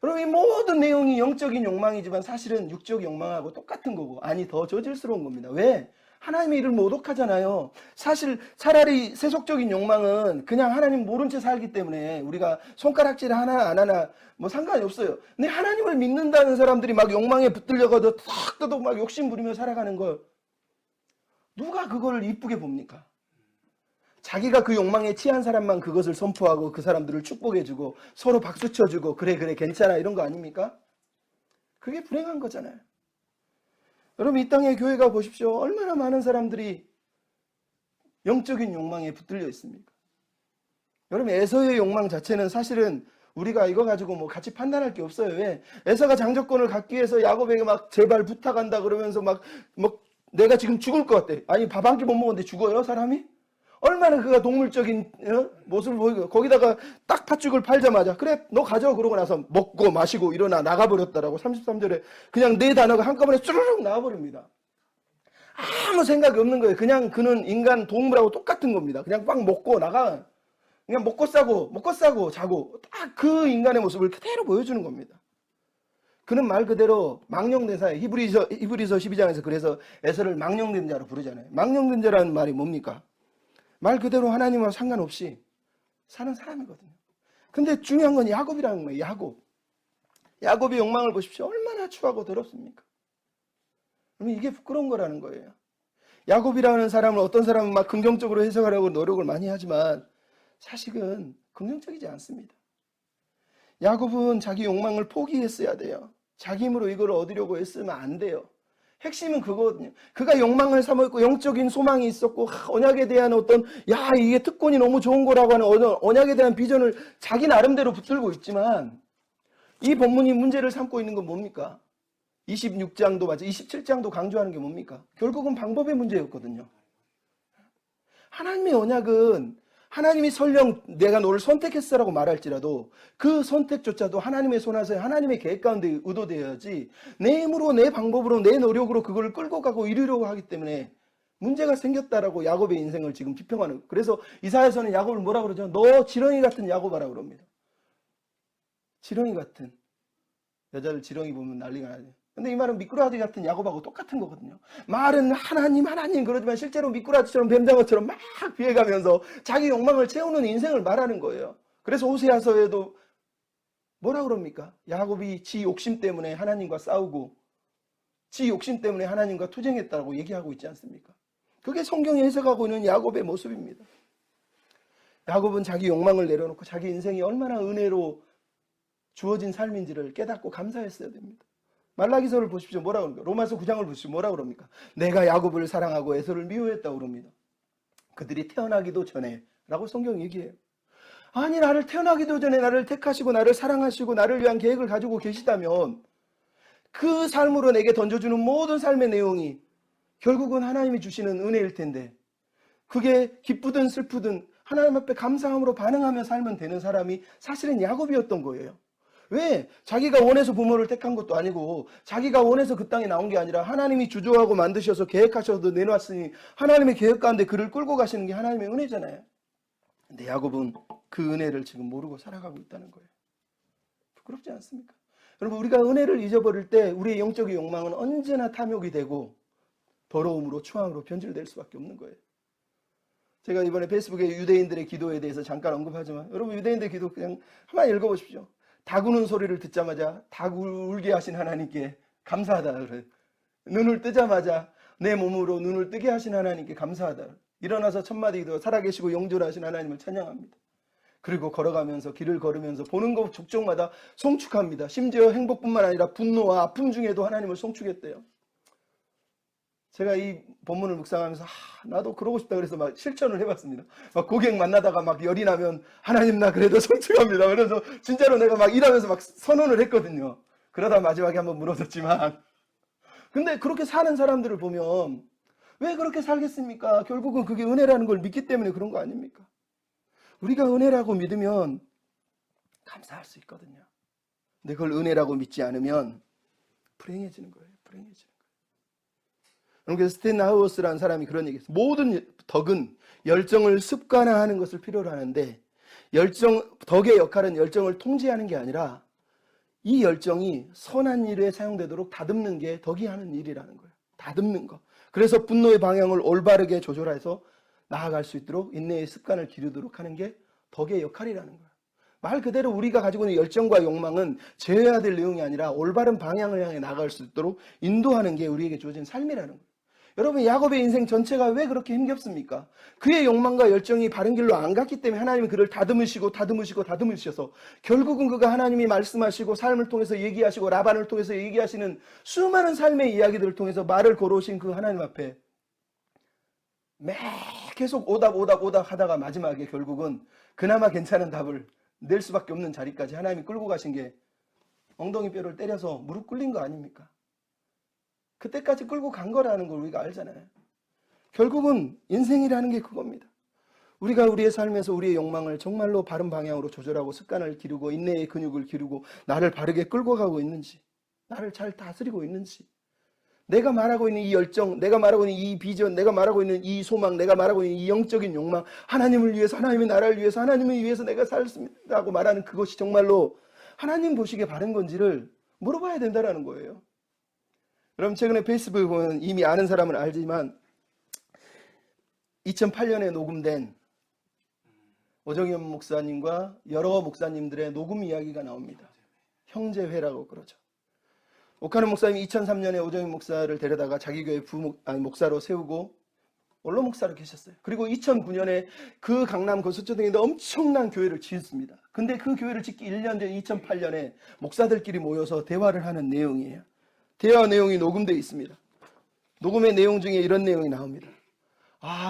여러분 이 모든 내용이 영적인 욕망이지만 사실은 육적 욕망하고 똑같은 거고 아니 더 저질스러운 겁니다. 왜? 하나님의 일을 모독하잖아요. 사실 차라리 세속적인 욕망은 그냥 하나님 모른 채 살기 때문에 우리가 손가락질 하나 안 하나 뭐 상관이 없어요. 근데 하나님을 믿는다는 사람들이 막 욕망에 붙들려가도 탁 막 욕심 부리며 살아가는 걸 누가 그걸 이쁘게 봅니까? 자기가 그 욕망에 취한 사람만 그것을 선포하고 그 사람들을 축복해주고 서로 박수 쳐주고 그래 괜찮아 이런 거 아닙니까? 그게 불행한 거잖아요. 여러분 이 땅의 교회가 보십시오. 얼마나 많은 사람들이 영적인 욕망에 붙들려 있습니까? 여러분 에서의 욕망 자체는 사실은 우리가 이거 가지고 뭐 같이 판단할 게 없어요. 왜? 에서가 장자권을 갖기 위해서 야곱에게 막 제발 부탁한다 그러면서 막 내가 지금 죽을 것 같대. 아니 밥 한 끼 못 먹었는데 죽어요 사람이? 얼마나 그가 동물적인 모습을 보이고 거기다가 딱 팥죽을 팔자마자 그래 너 가져 그러고 나서 먹고 마시고 일어나 나가버렸다라고 33절에 그냥 네 단어가 한꺼번에 쭈르륵 나와버립니다. 아무 생각이 없는 거예요. 그냥 그는 인간 동물하고 똑같은 겁니다. 그냥 빵 먹고 나가 그냥 먹고 싸고 자고 딱 그 인간의 모습을 그대로 보여주는 겁니다. 그는 말 그대로 망령대사에 히브리서 12장에서 그래서 에서를 망령된 자로 부르잖아요. 망령된 자라는 말이 뭡니까? 말 그대로 하나님과 상관없이 사는 사람이거든요. 근데 중요한 건 야곱이라는 거예요. 야곱의 욕망을 보십시오. 얼마나 추하고 더럽습니까? 그러면 이게 부끄러운 거라는 거예요. 야곱이라는 사람은 어떤 사람은 막 긍정적으로 해석하려고 노력을 많이 하지만 사실은 긍정적이지 않습니다. 야곱은 자기 욕망을 포기했어야 돼요. 자기 힘으로 이걸 얻으려고 했으면 안 돼요. 핵심은 그거거든요. 그가 욕망을 삼았고 영적인 소망이 있었고 언약에 대한 어떤 이게 특권이 너무 좋은 거라고 하는 언약에 대한 비전을 자기 나름대로 붙들고 있지만 이 본문이 문제를 삼고 있는 건 뭡니까? 26장도 맞아 27장도 강조하는 게 뭡니까? 결국은 방법의 문제였거든요. 하나님의 언약은 하나님이 설령 내가 너를 선택했어라고 말할지라도 그 선택조차도 하나님의 손아서 하나님의 계획 가운데 의도되어야지 내 힘으로 내 방법으로 내 노력으로 그걸 끌고 가고 이루려고 하기 때문에 문제가 생겼다라고 야곱의 인생을 지금 비평하는. 그래서 이사야서는 야곱을 뭐라 그러죠? 너 지렁이 같은 야곱아라 그럽니다. 지렁이 같은 여자를 지렁이 보면 난리가 나죠. 근데 이 말은 미꾸라지 같은 야곱하고 똑같은 거거든요. 말은 하나님 그러지만 실제로 미꾸라지처럼 뱀장어처럼 막 피해가면서 자기 욕망을 채우는 인생을 말하는 거예요. 그래서 호세아서에도 뭐라 그럽니까? 야곱이 지 욕심 때문에 하나님과 싸우고 지 욕심 때문에 하나님과 투쟁했다고 얘기하고 있지 않습니까? 그게 성경이 해석하고 있는 야곱의 모습입니다. 야곱은 자기 욕망을 내려놓고 자기 인생이 얼마나 은혜로 주어진 삶인지를 깨닫고 감사했어야 됩니다. 말라기서를 보십시오. 뭐라 그럽니까? 로마서 9장을 보십시오. 뭐라 그럽니까? 내가 야곱을 사랑하고 에서를 미워했다고 그럽니다. 그들이 태어나기도 전에 라고 성경이 얘기해요. 아니 나를 태어나기도 전에 나를 택하시고 나를 사랑하시고 나를 위한 계획을 가지고 계시다면 그 삶으로 내게 던져주는 모든 삶의 내용이 결국은 하나님이 주시는 은혜일 텐데 그게 기쁘든 슬프든 하나님 앞에 감사함으로 반응하며 살면 되는 사람이 사실은 야곱이었던 거예요. 왜? 자기가 원해서 부모를 택한 것도 아니고 자기가 원해서 그 땅에 나온 게 아니라 하나님이 주조하고 만드셔서 계획하셔서 내놓았으니 하나님의 계획 가운데 그를 끌고 가시는 게 하나님의 은혜잖아요. 근데 야곱은 그 은혜를 지금 모르고 살아가고 있다는 거예요. 부끄럽지 않습니까? 여러분, 우리가 은혜를 잊어버릴 때 우리의 영적인 욕망은 언제나 탐욕이 되고 더러움으로 추함으로 변질될 수밖에 없는 거예요. 제가 이번에 페이스북에 유대인들의 기도에 대해서 잠깐 언급하지만 여러분, 유대인들의 기도 그냥 한번 읽어보십시오. 닭 우는 소리를 듣자마자 닭 울게 하신 하나님께 감사하다 그래요. 눈을 뜨자마자 내 몸으로 눈을 뜨게 하신 하나님께 감사하다. 일어나서 첫마디 기도, 살아계시고 영존하신 하나님을 찬양합니다. 그리고 걸어가면서, 길을 걸으면서 보는 것 족족마다 송축합니다. 심지어 행복뿐만 아니라 분노와 아픔 중에도 하나님을 송축했대요. 제가 이 본문을 묵상하면서 나도 그러고 싶다 그래서 막 실천을 해봤습니다. 막 고객 만나다가 막 열이 나면 하나님 나 그래도 송축합니다. 그래서 진짜로 내가 막 일하면서 막 선언을 했거든요. 그러다 마지막에 한번 무너졌지만, 근데 그렇게 사는 사람들을 보면 왜 그렇게 살겠습니까? 결국은 그게 은혜라는 걸 믿기 때문에 그런 거 아닙니까? 우리가 은혜라고 믿으면 감사할 수 있거든요. 근데 그걸 은혜라고 믿지 않으면 불행해지는 거예요. 불행해지는 거예요. 그래서 스탠하우스라는 사람이 그런 얘기했어요. 모든 덕은 열정을 습관화하는 것을 필요로 하는데, 덕의 역할은 열정을 통제하는 게 아니라 이 열정이 선한 일에 사용되도록 다듬는 게 덕이 하는 일이라는 거예요. 다듬는 거. 그래서 분노의 방향을 올바르게 조절해서 나아갈 수 있도록 인내의 습관을 기르도록 하는 게 덕의 역할이라는 거예요. 말 그대로 우리가 가지고 있는 열정과 욕망은 제어해야 될 내용이 아니라 올바른 방향을 향해 나아갈 수 있도록 인도하는 게 우리에게 주어진 삶이라는 거예요. 여러분, 야곱의 인생 전체가 왜 그렇게 힘겹습니까? 그의 욕망과 열정이 바른 길로 안 갔기 때문에 하나님이 그를 다듬으셔서 결국은 그가 하나님이 말씀하시고 삶을 통해서 얘기하시고 라반을 통해서 얘기하시는 수많은 삶의 이야기들을 통해서 말을 걸어오신 그 하나님 앞에 계속 오답 하다가 마지막에 결국은 그나마 괜찮은 답을 낼 수밖에 없는 자리까지 하나님이 끌고 가신 게 엉덩이 뼈를 때려서 무릎 꿇린 거 아닙니까? 그때까지 끌고 간 거라는 걸 우리가 알잖아요. 결국은 인생이라는 게 그겁니다. 우리가 우리의 삶에서 우리의 욕망을 정말로 바른 방향으로 조절하고 습관을 기르고 인내의 근육을 기르고 나를 바르게 끌고 가고 있는지, 나를 잘 다스리고 있는지, 내가 말하고 있는 이 열정, 내가 말하고 있는 이 비전, 내가 말하고 있는 이 소망, 내가 말하고 있는 이 영적인 욕망, 하나님을 위해서, 하나님의 나라를 위해서, 하나님을 위해서 내가 살습니다라고 말하는 그것이 정말로 하나님 보시기에 바른 건지를 물어봐야 된다는 거예요. 여러분, 최근에 페이스북에 보면 이미 아는 사람은 알지만 2008년에 녹음된 오정현 목사님과 여러 목사님들의 녹음 이야기가 나옵니다. 형제회라고 그러죠. 오카는 목사님이 2003년에 오정현 목사를 데려다가 자기 교회 목사로 세우고 원로 목사로 계셨어요. 그리고 2009년에 그 강남 그 서초동에 엄청난 교회를 지었습니다. 근데 그 교회를 짓기 1년 전 2008년에 목사들끼리 모여서 대화를 하는 내용이에요. 대화 내용이 녹음되어 있습니다. 녹음의 내용 중에 이런 내용이 나옵니다.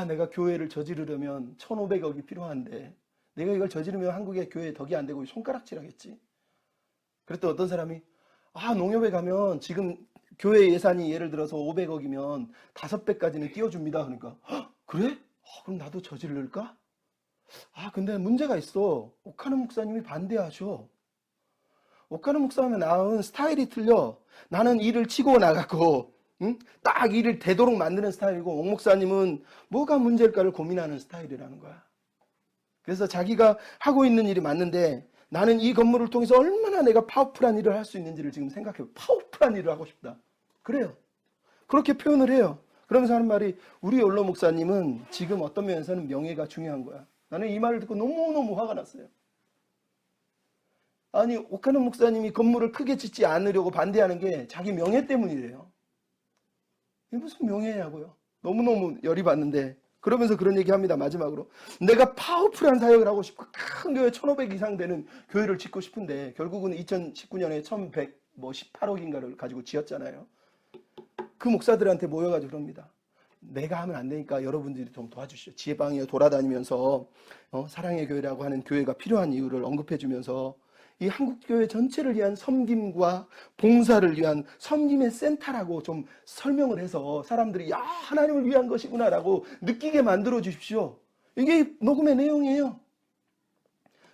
내가 교회를 저지르려면 1,500억이 필요한데 내가 이걸 저지르면 한국의 교회에 덕이 안 되고 손가락질하겠지. 그랬더니 어떤 사람이 농협에 가면 지금 교회 예산이 예를 들어서 500억이면 5배까지는 띄워줍니다. 그러니까 그래? 그럼 나도 저지를까? 근데 문제가 있어. 오카는 목사님이 반대하셔. 오카는 목사님은 나은 스타일이 틀려. 나는 일을 치고 나가고 딱 일을 되도록 만드는 스타일이고 옥 목사님은 뭐가 문제일까를 고민하는 스타일이라는 거야. 그래서 자기가 하고 있는 일이 맞는데 나는 이 건물을 통해서 얼마나 내가 파워풀한 일을 할 수 있는지를 지금 생각해요. 파워풀한 일을 하고 싶다. 그래요. 그렇게 표현을 해요. 그러면서 하는 말이 우리 원로 목사님은 지금 어떤 면에서는 명예가 중요한 거야. 나는 이 말을 듣고 너무너무 화가 났어요. 오카는 목사님이 건물을 크게 짓지 않으려고 반대하는 게 자기 명예 때문이래요. 이게 무슨 명예냐고요. 너무너무 열이 받는데 그러면서 그런 얘기합니다. 마지막으로 내가 파워풀한 사역을 하고 싶고 큰 교회 1,500 이상 되는 교회를 짓고 싶은데 결국은 2019년에 1,118억인가를 가지고 지었잖아요. 그 목사들한테 모여가지고 그럽니다. 내가 하면 안 되니까 여러분들이 좀 도와주시죠. 지혜방에 돌아다니면서 사랑의 교회라고 하는 교회가 필요한 이유를 언급해주면서 이 한국교회 전체를 위한 섬김과 봉사를 위한 섬김의 센터라고 좀 설명을 해서 사람들이 하나님을 위한 것이구나라고 느끼게 만들어 주십시오. 이게 녹음의 내용이에요.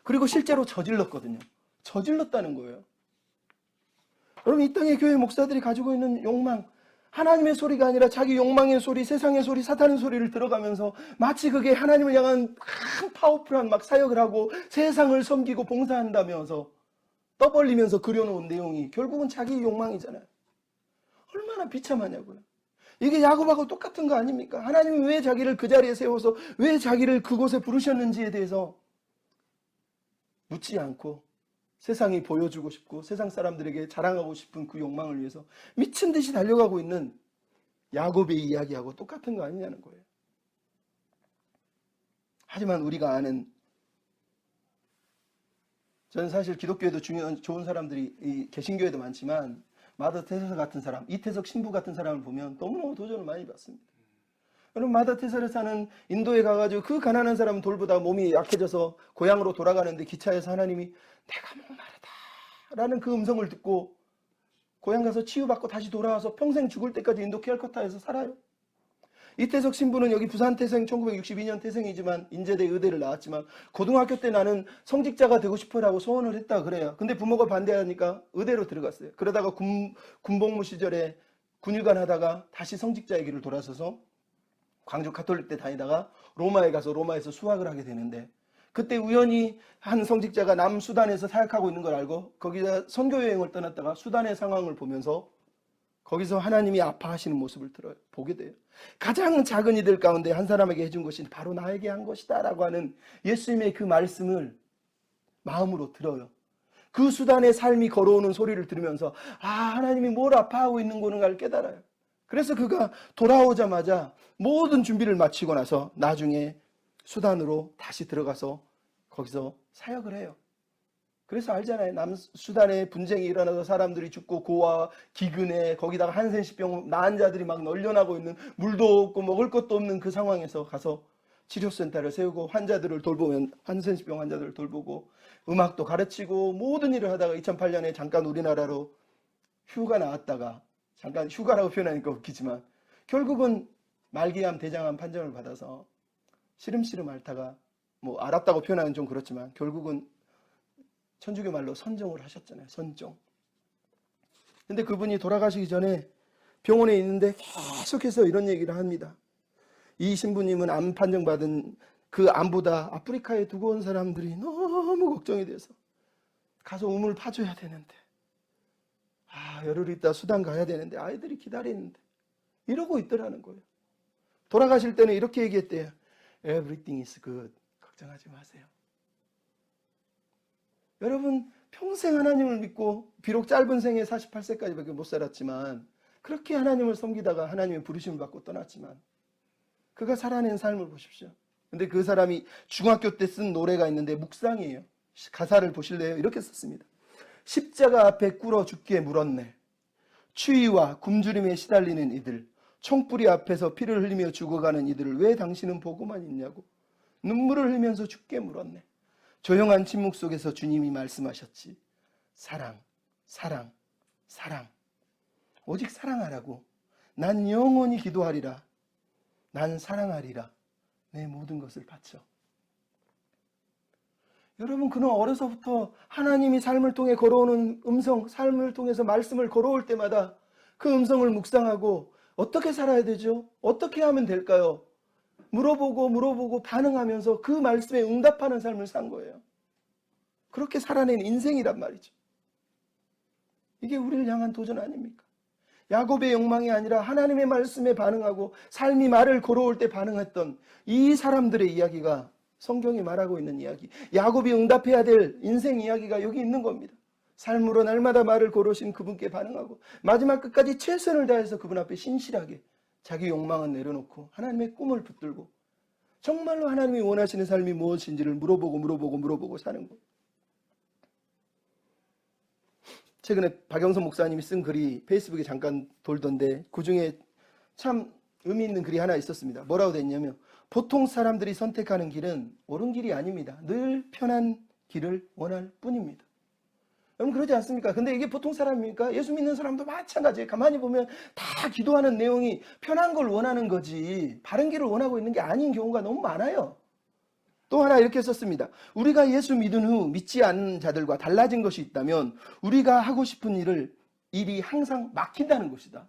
그리고 실제로 저질렀거든요. 저질렀다는 거예요. 여러분, 이 땅의 교회 목사들이 가지고 있는 욕망, 하나님의 소리가 아니라 자기 욕망의 소리, 세상의 소리, 사탄의 소리를 들어가면서 마치 그게 하나님을 향한 큰 파워풀한 막 사역을 하고 세상을 섬기고 봉사한다면서 떠벌리면서 그려놓은 내용이 결국은 자기 욕망이잖아요. 얼마나 비참하냐고요. 이게 야곱하고 똑같은 거 아닙니까? 하나님이 왜 자기를 그 자리에 세워서 왜 자기를 그곳에 부르셨는지에 대해서 묻지 않고 세상이 보여주고 싶고 세상 사람들에게 자랑하고 싶은 그 욕망을 위해서 미친 듯이 달려가고 있는 야곱의 이야기하고 똑같은 거 아니냐는 거예요. 하지만 우리가 아는, 저는 사실 기독교에도 좋은 사람들이 개신교에도 많지만 마더 테레사 같은 사람, 이태석 신부 같은 사람을 보면 너무너무 도전을 많이 받습니다. 여러분, 마더 테레사는 인도에 가가지고 그 가난한 사람 돌보다 몸이 약해져서 고향으로 돌아가는데 기차에서 하나님이 내가 목마르다 라는 그 음성을 듣고 고향 가서 치유받고 다시 돌아와서 평생 죽을 때까지 인도 캘커타에서 살아요. 이태석 신부는 여기 부산 태생 1962년 태생이지만 인제대 의대를 나왔지만 고등학교 때 나는 성직자가 되고 싶어라고 소원을 했다 그래요. 근데 부모가 반대하니까 의대로 들어갔어요. 그러다가 군복무 시절에 군의관 하다가 다시 성직자의 길을 돌아서서 광주 가톨릭대 다니다가 로마에 가서 로마에서 수학을 하게 되는데, 그때 우연히 한 성직자가 남수단에서 사역하고 있는 걸 알고 거기다 선교 여행을 떠났다가 수단의 상황을 보면서 거기서 하나님이 아파하시는 모습을 보게 돼요. 가장 작은 이들 가운데 한 사람에게 해준 것이 바로 나에게 한 것이다 라고 하는 예수님의 그 말씀을 마음으로 들어요. 그 수단의 삶이 걸어오는 소리를 들으면서 하나님이 뭘 아파하고 있는 건가를 깨달아요. 그래서 그가 돌아오자마자 모든 준비를 마치고 나서 나중에 수단으로 다시 들어가서 거기서 사역을 해요. 그래서 알잖아요. 남수단에 분쟁이 일어나서 사람들이 죽고 고아, 기근에 거기다가 한센시병 나은 자들이 막 널려나고 있는, 물도 없고 먹을 것도 없는 그 상황에서 가서 치료센터를 세우고 환자들을 돌보면 한센시병 환자들을 돌보고 음악도 가르치고 모든 일을 하다가 2008년에 잠깐 우리나라로 휴가 나왔다가, 잠깐 휴가라고 표현하니까 웃기지만 결국은 말기암, 대장암 판정을 받아서 시름시름 앓다가, 뭐 알았다고 표현하는 좀 그렇지만 결국은 천주교 말로 선종을 하셨잖아요. 선종. 근데 그분이 돌아가시기 전에 병원에 있는데 계속해서 이런 얘기를 합니다. 이 신부님은 암 판정받은 그 암보다 아프리카에 두고 온 사람들이 너무 걱정이 돼서 가서 우물 파줘야 되는데, 열흘 있다 수단 가야 되는데 아이들이 기다리는데, 이러고 있더라는 거예요. 돌아가실 때는 이렇게 얘기했대요. Everything is good. 걱정하지 마세요. 여러분, 평생 하나님을 믿고 비록 짧은 생에 48세까지밖에 못 살았지만 그렇게 하나님을 섬기다가 하나님의 부르심을 받고 떠났지만 그가 살아낸 삶을 보십시오. 근데 그 사람이 중학교 때 쓴 노래가 있는데 묵상이에요. 가사를 보실래요? 이렇게 썼습니다. 십자가 앞에 꿇어 죽게 물었네. 추위와 굶주림에 시달리는 이들, 총뿌리 앞에서 피를 흘리며 죽어가는 이들을 왜 당신은 보고만 있냐고 눈물을 흘리면서 죽게 물었네. 조용한 침묵 속에서 주님이 말씀하셨지. 사랑, 사랑, 사랑. 오직 사랑하라고. 난 영원히 기도하리라. 난 사랑하리라. 내 모든 것을 바쳐. 여러분, 그는 어려서부터 하나님이 삶을 통해 걸어오는 음성, 삶을 통해서 말씀을 걸어올 때마다 그 음성을 묵상하고 어떻게 살아야 되죠? 어떻게 하면 될까요? 물어보고 반응하면서 그 말씀에 응답하는 삶을 산 거예요. 그렇게 살아낸 인생이란 말이죠. 이게 우리를 향한 도전 아닙니까? 야곱의 욕망이 아니라 하나님의 말씀에 반응하고 삶이 말을 걸어올 때 반응했던 이 사람들의 이야기가 성경이 말하고 있는 이야기, 야곱이 응답해야 될 인생 이야기가 여기 있는 겁니다. 삶으로 날마다 말을 걸으신 그분께 반응하고 마지막 끝까지 최선을 다해서 그분 앞에 신실하게 자기 욕망은 내려놓고 하나님의 꿈을 붙들고 정말로 하나님이 원하시는 삶이 무엇인지를 물어보고 사는 거예요. 최근에 박영선 목사님이 쓴 글이 페이스북에 잠깐 돌던데 그중에 참 의미 있는 글이 하나 있었습니다. 뭐라고 됐냐면, 보통 사람들이 선택하는 길은 옳은 길이 아닙니다. 늘 편한 길을 원할 뿐입니다. 여러분, 그러지 않습니까? 근데 이게 보통 사람입니까? 예수 믿는 사람도 마찬가지예요. 가만히 보면 다 기도하는 내용이 편한 걸 원하는 거지 바른 길을 원하고 있는 게 아닌 경우가 너무 많아요. 또 하나 이렇게 썼습니다. 우리가 예수 믿은 후 믿지 않는 자들과 달라진 것이 있다면 우리가 하고 싶은 일이 항상 막힌다는 것이다.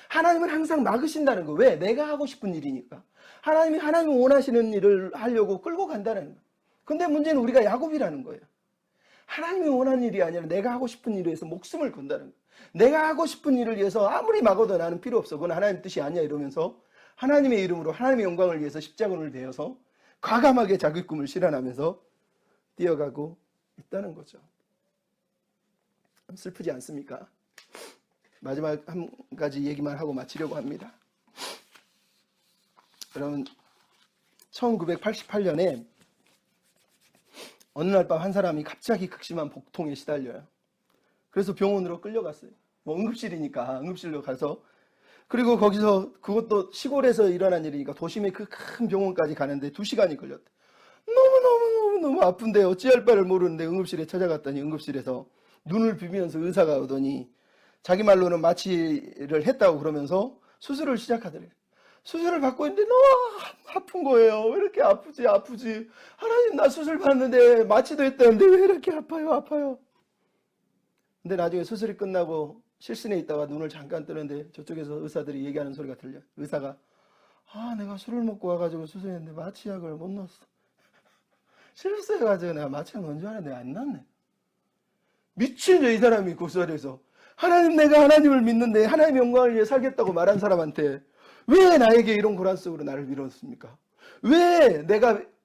하나님은 항상 막으신다는 거. 왜? 내가 하고 싶은 일이니까. 하나님이 원하시는 일을 하려고 끌고 간다는 거. 근데 문제는 우리가 야곱이라는 거예요. 하나님이 원하는 일이 아니라 내가 하고 싶은 일을 위해서 목숨을 건다는 거예요. 내가 하고 싶은 일을 위해서 아무리 막아도 나는 필요 없어. 그건 하나님 뜻이 아니야. 이러면서 하나님의 이름으로 하나님의 영광을 위해서 십자군을 대어서 과감하게 자기 꿈을 실현하면서 뛰어가고 있다는 거죠. 슬프지 않습니까? 마지막 한 가지 얘기만 하고 마치려고 합니다. 여러분, 1988년에 어느 날 밤 한 사람이 갑자기 극심한 복통에 시달려요. 그래서 병원으로 끌려갔어요. 뭐 응급실이니까 응급실로 가서, 그리고 거기서, 그것도 시골에서 일어난 일이니까 도심의 그 큰 병원까지 가는데 2시간이 걸렸대. 너무 아픈데 어찌할 바를 모르는데 응급실에 찾아갔더니 응급실에서 눈을 비비면서 의사가 오더니 자기 말로는 마취를 했다고 그러면서 수술을 시작하더래요. 수술을 받고 있는데 너무 아픈 거예요. 왜 이렇게 아프지? 하나님, 나 수술 받는데 마취도 했다는데 왜 이렇게 아파요? 근데 나중에 수술이 끝나고 실신에 있다가 눈을 잠깐 뜨는데 저쪽에서 의사들이 얘기하는 소리가 들려요. 의사가, 내가 술을 먹고 와가지고 수술했는데 마취약을 못 넣었어. 실수해가지고 내가 마취약 넣은 줄 알았는데 안 넣었네. 미친죠, 이 사람이 그 자리에서. 하나님, 내가 하나님을 믿는데 하나님의 영광을 위해 살겠다고 말한 사람한테 왜 나에게 이런 고난 속으로 나를 밀었습니까? 왜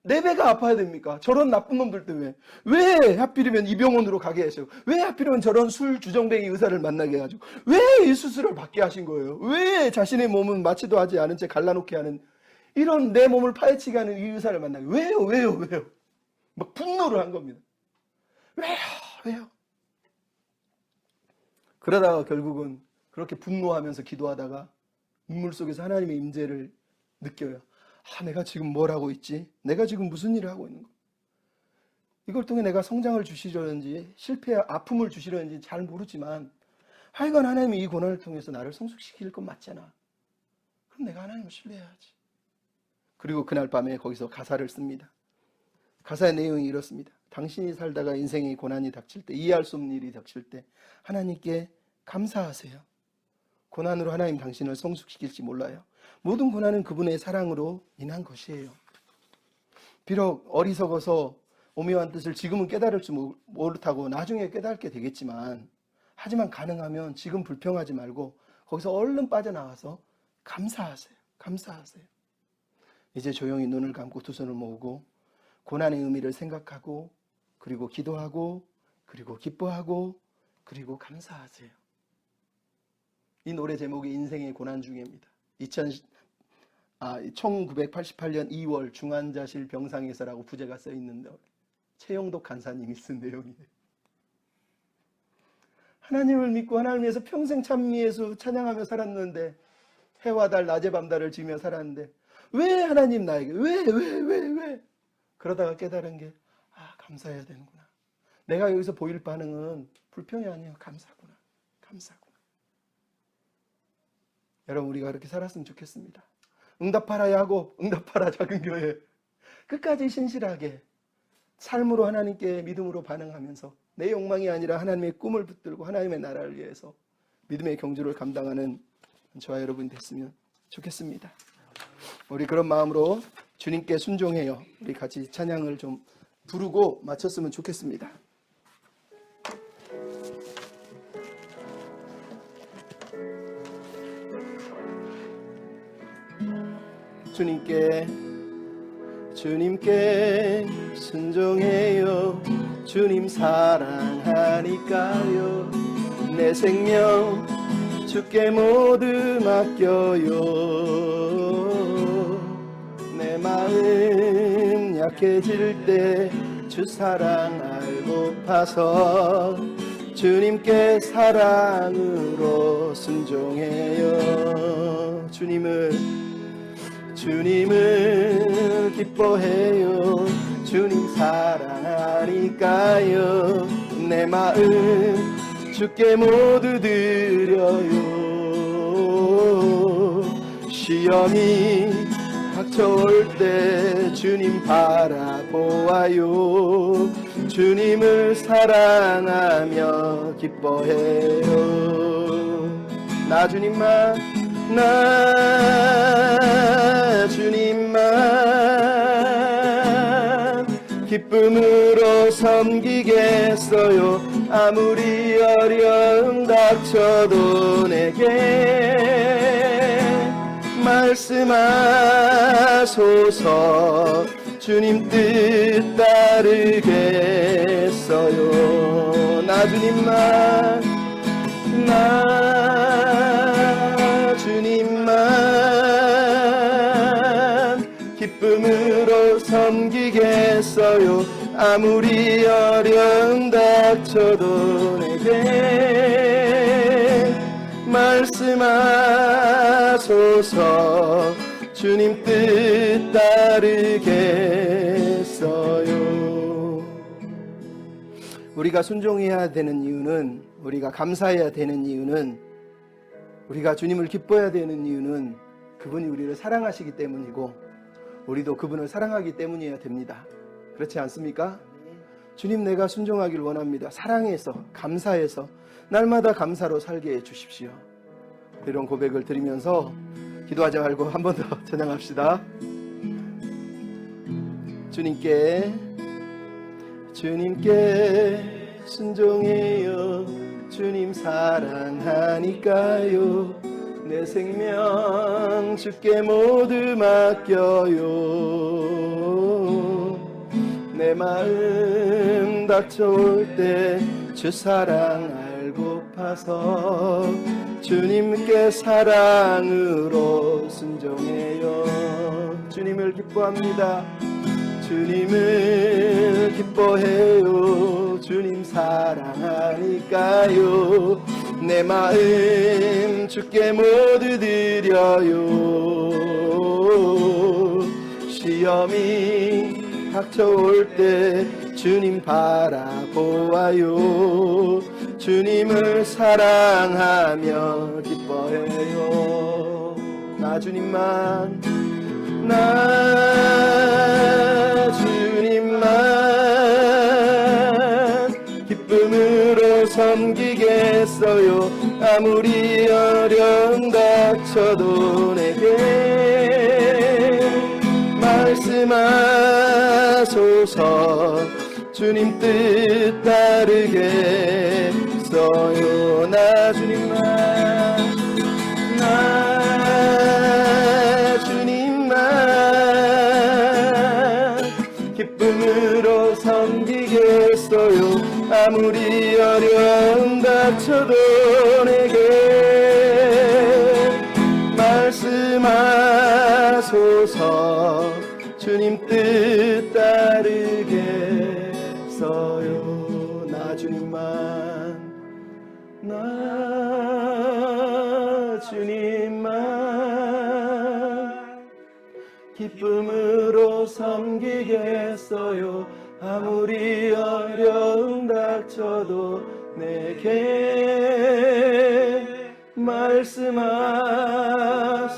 내 배가 아파야 됩니까? 저런 나쁜 놈들 때문에. 왜 하필이면 이 병원으로 가게 하시고, 왜 하필이면 저런 술 주정뱅이 의사를 만나게 해가지고, 왜 이 수술을 받게 하신 거예요? 왜 자신의 몸은 마취도 하지 않은 채 갈라놓게 하는, 이런 내 몸을 파헤치게 하는 이 의사를 만나게, 왜요? 막 분노를 한 겁니다. 왜요? 그러다가 결국은 그렇게 분노하면서 기도하다가 눈물 속에서 하나님의 임재를 느껴요. 내가 지금 뭘 하고 있지? 내가 지금 무슨 일을 하고 있는 거? 이걸 통해 내가 성장을 주시려는지 아픔을 주시려는지 잘 모르지만 하여간 하나님이 이 고난을 통해서 나를 성숙시킬 건 맞잖아. 그럼 내가 하나님을 신뢰해야지. 그리고 그날 밤에 거기서 가사를 씁니다. 가사의 내용이 이렇습니다. 당신이 살다가 인생의 고난이 닥칠 때, 이해할 수 없는 일이 닥칠 때 하나님께 감사하세요. 고난으로 하나님 당신을 성숙시킬지 몰라요. 모든 고난은 그분의 사랑으로 인한 것이에요. 비록 어리석어서 오묘한 뜻을 지금은 깨달을지 못하고 나중에 깨닫게 되겠지만, 하지만 가능하면 지금 불평하지 말고 거기서 얼른 빠져나와서 감사하세요. 이제 조용히 눈을 감고 두 손을 모으고 고난의 의미를 생각하고, 그리고 기도하고, 그리고 기뻐하고, 그리고 감사하세요. 이 노래 제목이 인생의 고난 중에입니다. 1988년 2월 중환자실 병상에서라고 부제가 써 있는데 최영독 간사님이 쓴 내용이에요. 하나님을 믿고 하나님을 위해서 평생 찬미해서 찬양하며 살았는데, 해와 달 낮에 밤달을 지며 살았는데 왜 하나님 나에게 왜 그러다가 깨달은 게 감사해야 되는구나. 내가 여기서 보일 반응은 불평이 아니에요. 감사구나. 여러분, 우리가 그렇게 살았으면 좋겠습니다. 응답하라 야곱, 응답하라 작은 교회. 끝까지 신실하게 삶으로 하나님께 믿음으로 반응하면서 내 욕망이 아니라 하나님의 꿈을 붙들고 하나님의 나라를 위해서 믿음의 경주를 감당하는 저와 여러분이 됐으면 좋겠습니다. 우리 그런 마음으로 주님께 순종해요. 우리 같이 찬양을 좀 부르고 마쳤으면 좋겠습니다. 주님께 순종해요. 주님 사랑하니까요. 내 생명 주께 모두 맡겨요. 내 마음 약해질 때 주 사랑 알고파서 주님께 사랑으로 순종해요. 주님을 기뻐해요. 주님 사랑하니까요. 내 마음 주께 모두 드려요. 시험이 닥쳐올 때 주님 바라보아요. 주님을 사랑하며 기뻐해요. 나 주님만 기쁨으로 섬기겠어요. 아무리 어려움 닥쳐도 내게 말씀하소서. 주님 뜻 따르겠어요. 나 주님만, 나 주님만 기쁨으로 섬기겠어요. 아무리 어려움 닥쳐도 내게 말씀하소서. 주님 뜻 따르겠어요. 우리가 순종해야 되는 이유는, 우리가 감사해야 되는 이유는, 우리가 주님을 기뻐해야 되는 이유는 그분이 우리를 사랑하시기 때문이고 우리도 그분을 사랑하기 때문이어야 됩니다. 그렇지 않습니까? 주님, 내가 순종하길 원합니다. 사랑해서, 감사해서 날마다 감사로 살게 해주십시오. 이런 고백을 드리면서 기도하지 말고 한 번 더 찬양합시다. 주님께 순종해요. 주님 사랑하니까요. 내 생명 주께 모두 맡겨요. 내 마음 닥쳐올 때 주 사랑 알고파서 주님께 사랑으로 순종해요. 주님을 기뻐합니다. 주님을 기뻐해요. 주님 사랑하니까요. 내 마음 주께 모두 드려요. 시험이 닥쳐올 때 주님 바라보아요. 주님을 사랑하며 기뻐해요. 나 주님만, 나 주님만 기쁨으로 섬기겠어요. 아무리 어려움 닥쳐도 내게 말씀하소서. 주님 뜻 따르겠어요. 나 주님만, 나 주님만 기쁨으로 섬기겠어요. 아무리 어려움 닥쳐도 내게 말씀하소서. 주님 뜻 따르겠어요. 나 주님만, 나 주님만 기쁨으로 섬기겠어요. 아무리 어려움 닥쳐도 내게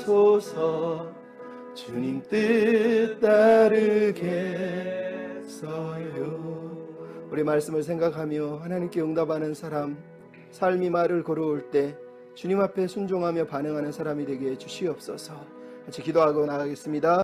말씀하소서. 주님 뜻 따르겠어요. 우리 말씀을 생각하며 하나님께 응답하는 사람, 삶이 말을 걸어올 때 주님 앞에 순종하며 반응하는 사람이 되게 해주시옵소서. 같이 기도하고 나가겠습니다.